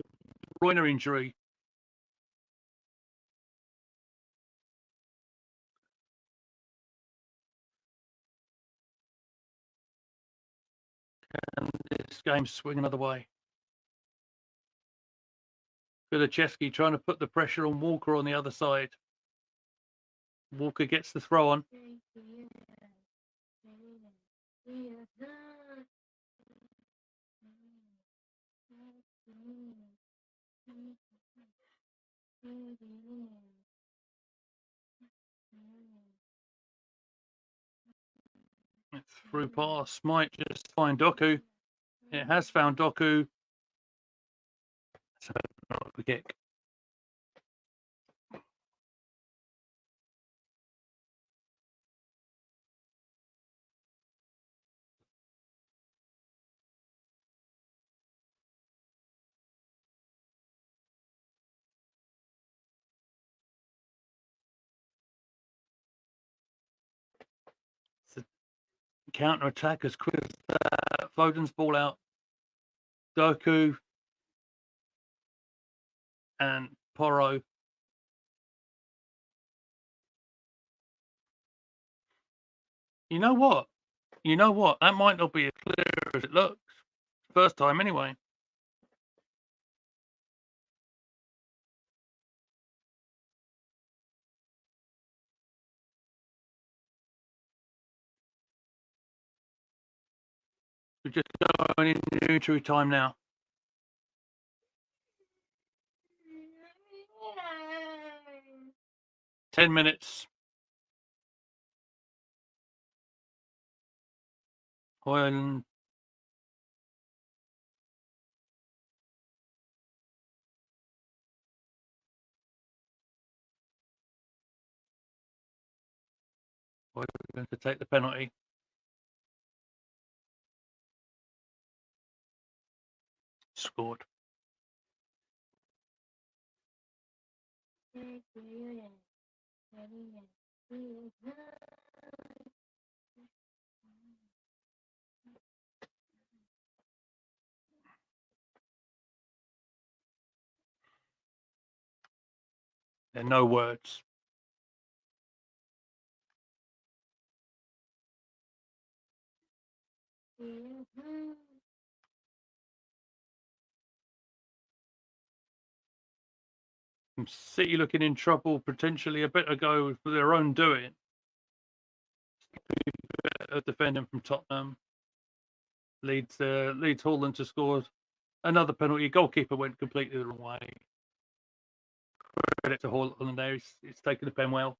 Speaker 1: Bruyne injury. And this game's swinging another way. Kulusevski trying to put the pressure on Walker on the other side. Walker gets the throw on. It's through pass. Might just find Doku. It has found Doku. It's a kick. Counter attack as quick as that. Foden's ball out. Doku and Porro. You know what? That might not be as clear as it looks. First time anyway. We're just going into injury time now. Ten minutes. Hoyland. Going to take the penalty. Scored. There are no words. City looking in trouble potentially a bit ago for their own doing. Defending from Tottenham leads Haaland to score another penalty. Goalkeeper went completely the wrong way. Credit to Haaland there. He's taken the pen well.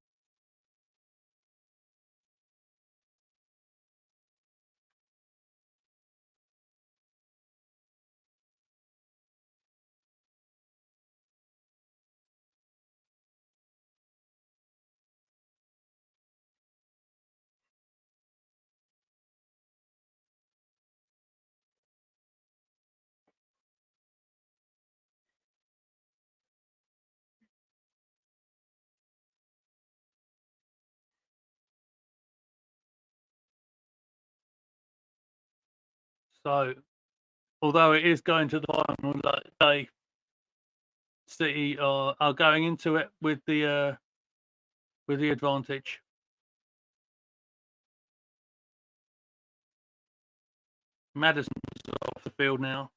Speaker 1: So, although it is going to the final day, City are going into it with the advantage. Maddison's off the field now.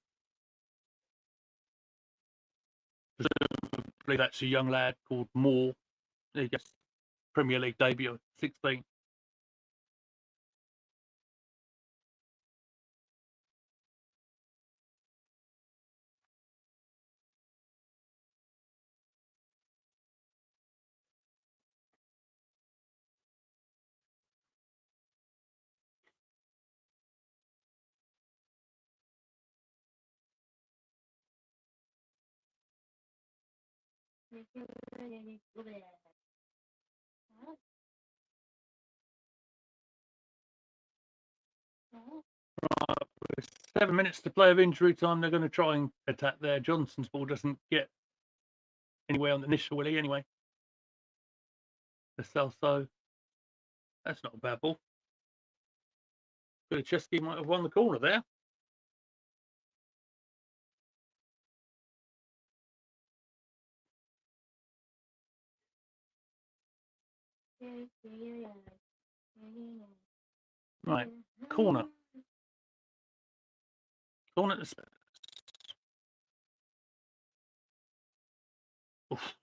Speaker 1: Presumably that's a young lad called Moore. He gets Premier League debut at 16. With 7 minutes to play of injury time, they're going to try and attack there. Johnson's ball doesn't get anywhere on the initial, will he? Anyway, the Celso. That's not a bad ball. Kulicheski might have won the corner there. Right, corner. Corner to Spurs. Oof.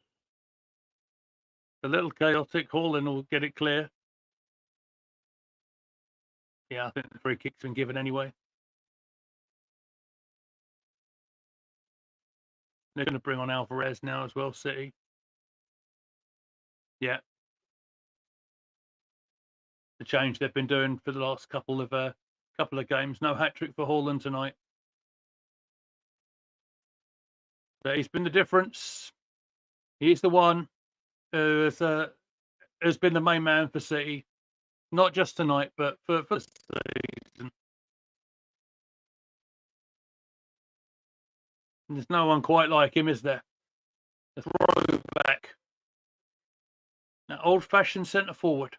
Speaker 1: A little chaotic. Haaland will get it clear. Yeah, I think the free kick's been given anyway. They're going to bring on Alvarez now as well, City. Yeah. The change they've been doing for the last couple of games. No hat trick for Haaland tonight. But he's been the difference. He's the one who has been the main man for City, not just tonight, but for the season. There's no one quite like him, is there? A throwback. Now, old-fashioned centre forward.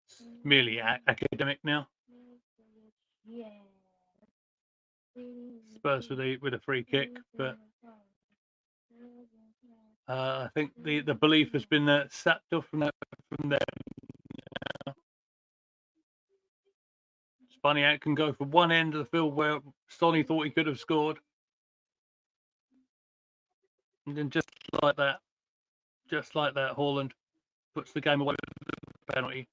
Speaker 1: It's merely academic now. Spurs with a free kick, but I think the belief has been sapped off from there. It's funny how it can go from one end of the field where Sonny thought he could have scored, and then just like that, Haaland puts the game away with the penalty.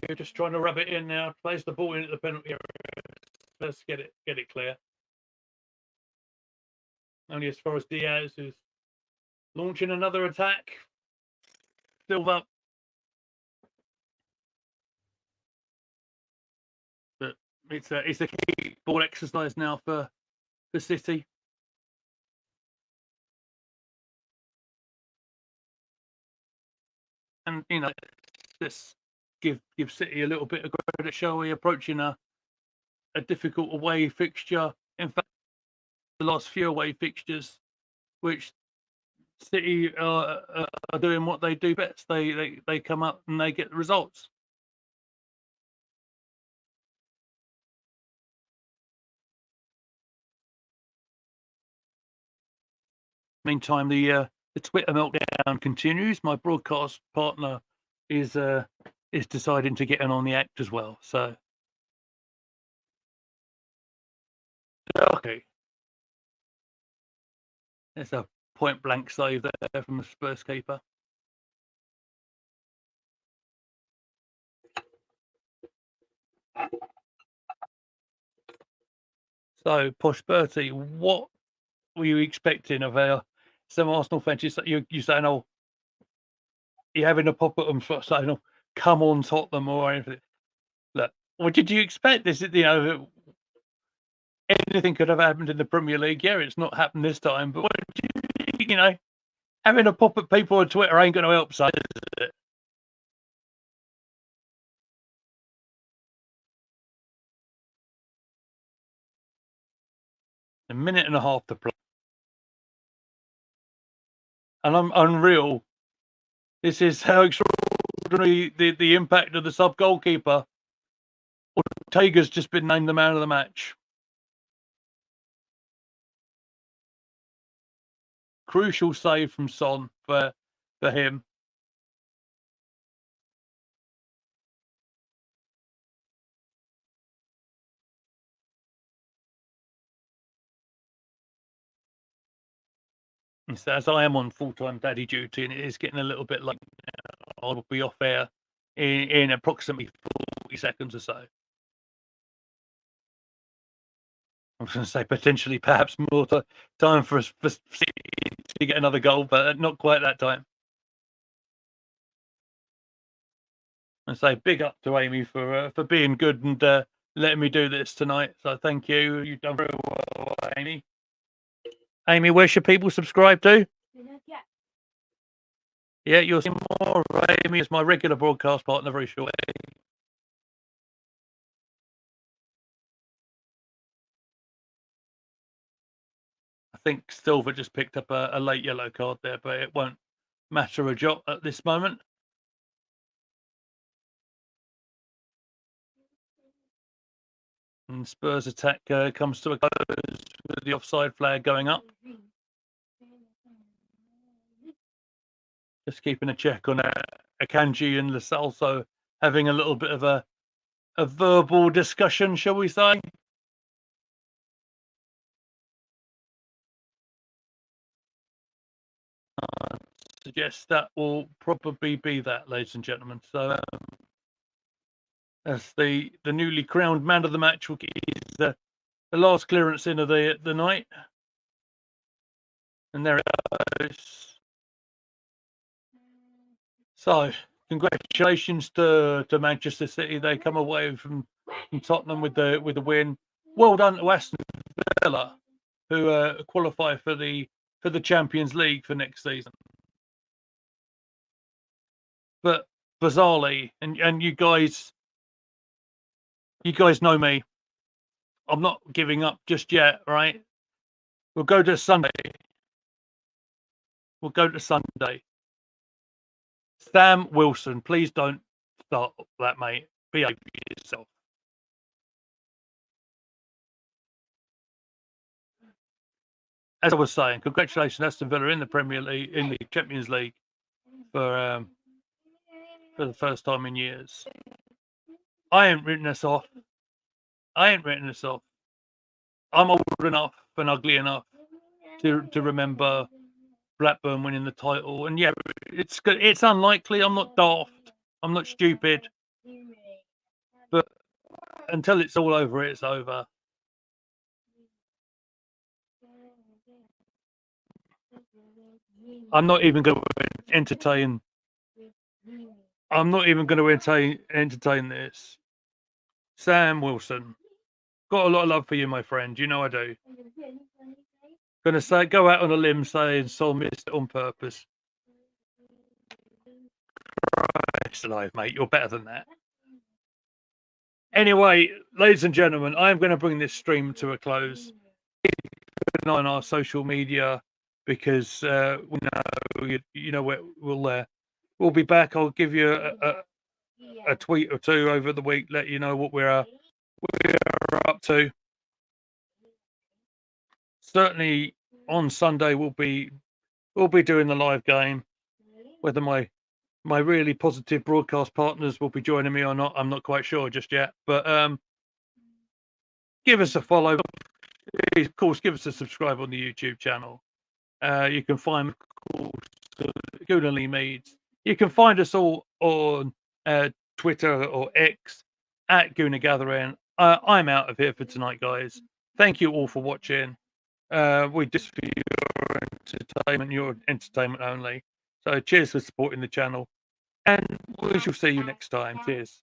Speaker 1: You're just trying to rub it in now. Plays the ball in at the penalty area. Let's get it clear. Only as far as Diaz, who's launching another attack. Still up. But it's a key ball exercise now for City. And let's give City a little bit of credit, shall we? Approaching a difficult away fixture. In fact, the last few away fixtures, which City are doing what they do best. They come up and they get the results. Meantime, the Twitter meltdown continues. My broadcast partner is deciding to get in on the act as well. So, okay, there's a point blank save there from the Spurs keeper. So, Posh Bertie, what were you expecting of some Arsenal fans? You saying, oh, you're having a pop at them for saying, oh, come on, Tottenham or anything. Look, what did you expect? This is, anything could have happened in the Premier League. Yeah, it's not happened this time, but having a pop at people on Twitter ain't going to help, so is it? A minute and a half to play. And I'm unreal. This is how extraordinary the impact of the sub goalkeeper. Ortega's just been named the man of the match. Crucial save from Son for him. And so as I am on full-time daddy duty, and it is getting a little bit late now, I'll be off air in approximately 40 seconds or so. I was going to say potentially perhaps more time for us to get another goal, but not quite that time. I say big up to Amy for being good and letting me do this tonight. So thank you. You've done very well, Amy. Amy, where should people subscribe to? Yeah, you'll see more of Amy as my regular broadcast partner very shortly. I think Silver just picked up a late yellow card there, but it won't matter a jot at this moment. And Spurs attack comes to a close with the offside flag going up. Just keeping a check on Akanji and Lasalso having a little bit of a verbal discussion, shall we say? I suggest that will probably be that, ladies and gentlemen. So, as the newly crowned man of the match will get the last clearance in of the night, and there it goes. So, congratulations to Manchester City. They come away from Tottenham with the win. Well done to Aston Villa. who qualify for the Champions League for next season. But bizarrely, and you guys know me, I'm not giving up just yet, right? We'll go to Sunday. Sam Wilson, please don't start that, mate. Behave yourself. As I was saying, congratulations, Aston Villa in the Premier League, in the Champions League for the first time in years. I ain't written this off. I'm old enough and ugly enough to remember Blackburn winning the title, and yeah, it's unlikely. I'm not daft. I'm not stupid. But until it's all over, it's over. I'm not even going to entertain. I'm not even going to entertain this. Sam Wilson, got a lot of love for you, my friend. You know I do. Going to say, go out on a limb saying Sol missed it on purpose. Christ alive, mate. You're better than that. Anyway, ladies and gentlemen, I'm going to bring this stream to a close. Keep an eye on our social media because we know you know we'll be back. I'll give you a tweet or two over the week, let you know what we're up to. Certainly on Sunday we'll be doing the live game. Whether my really positive broadcast partners will be joining me or not, I'm not quite sure just yet. But give us a follow. Of course, give us a subscribe on the YouTube channel. You can find, of course, Goonerly Meads. You can find us all on Twitter or X at Gooner Gathering. I'm out of here for tonight, guys. Thank you all for watching. We just for your entertainment only. So cheers for supporting the channel, and we shall see you next time. Cheers.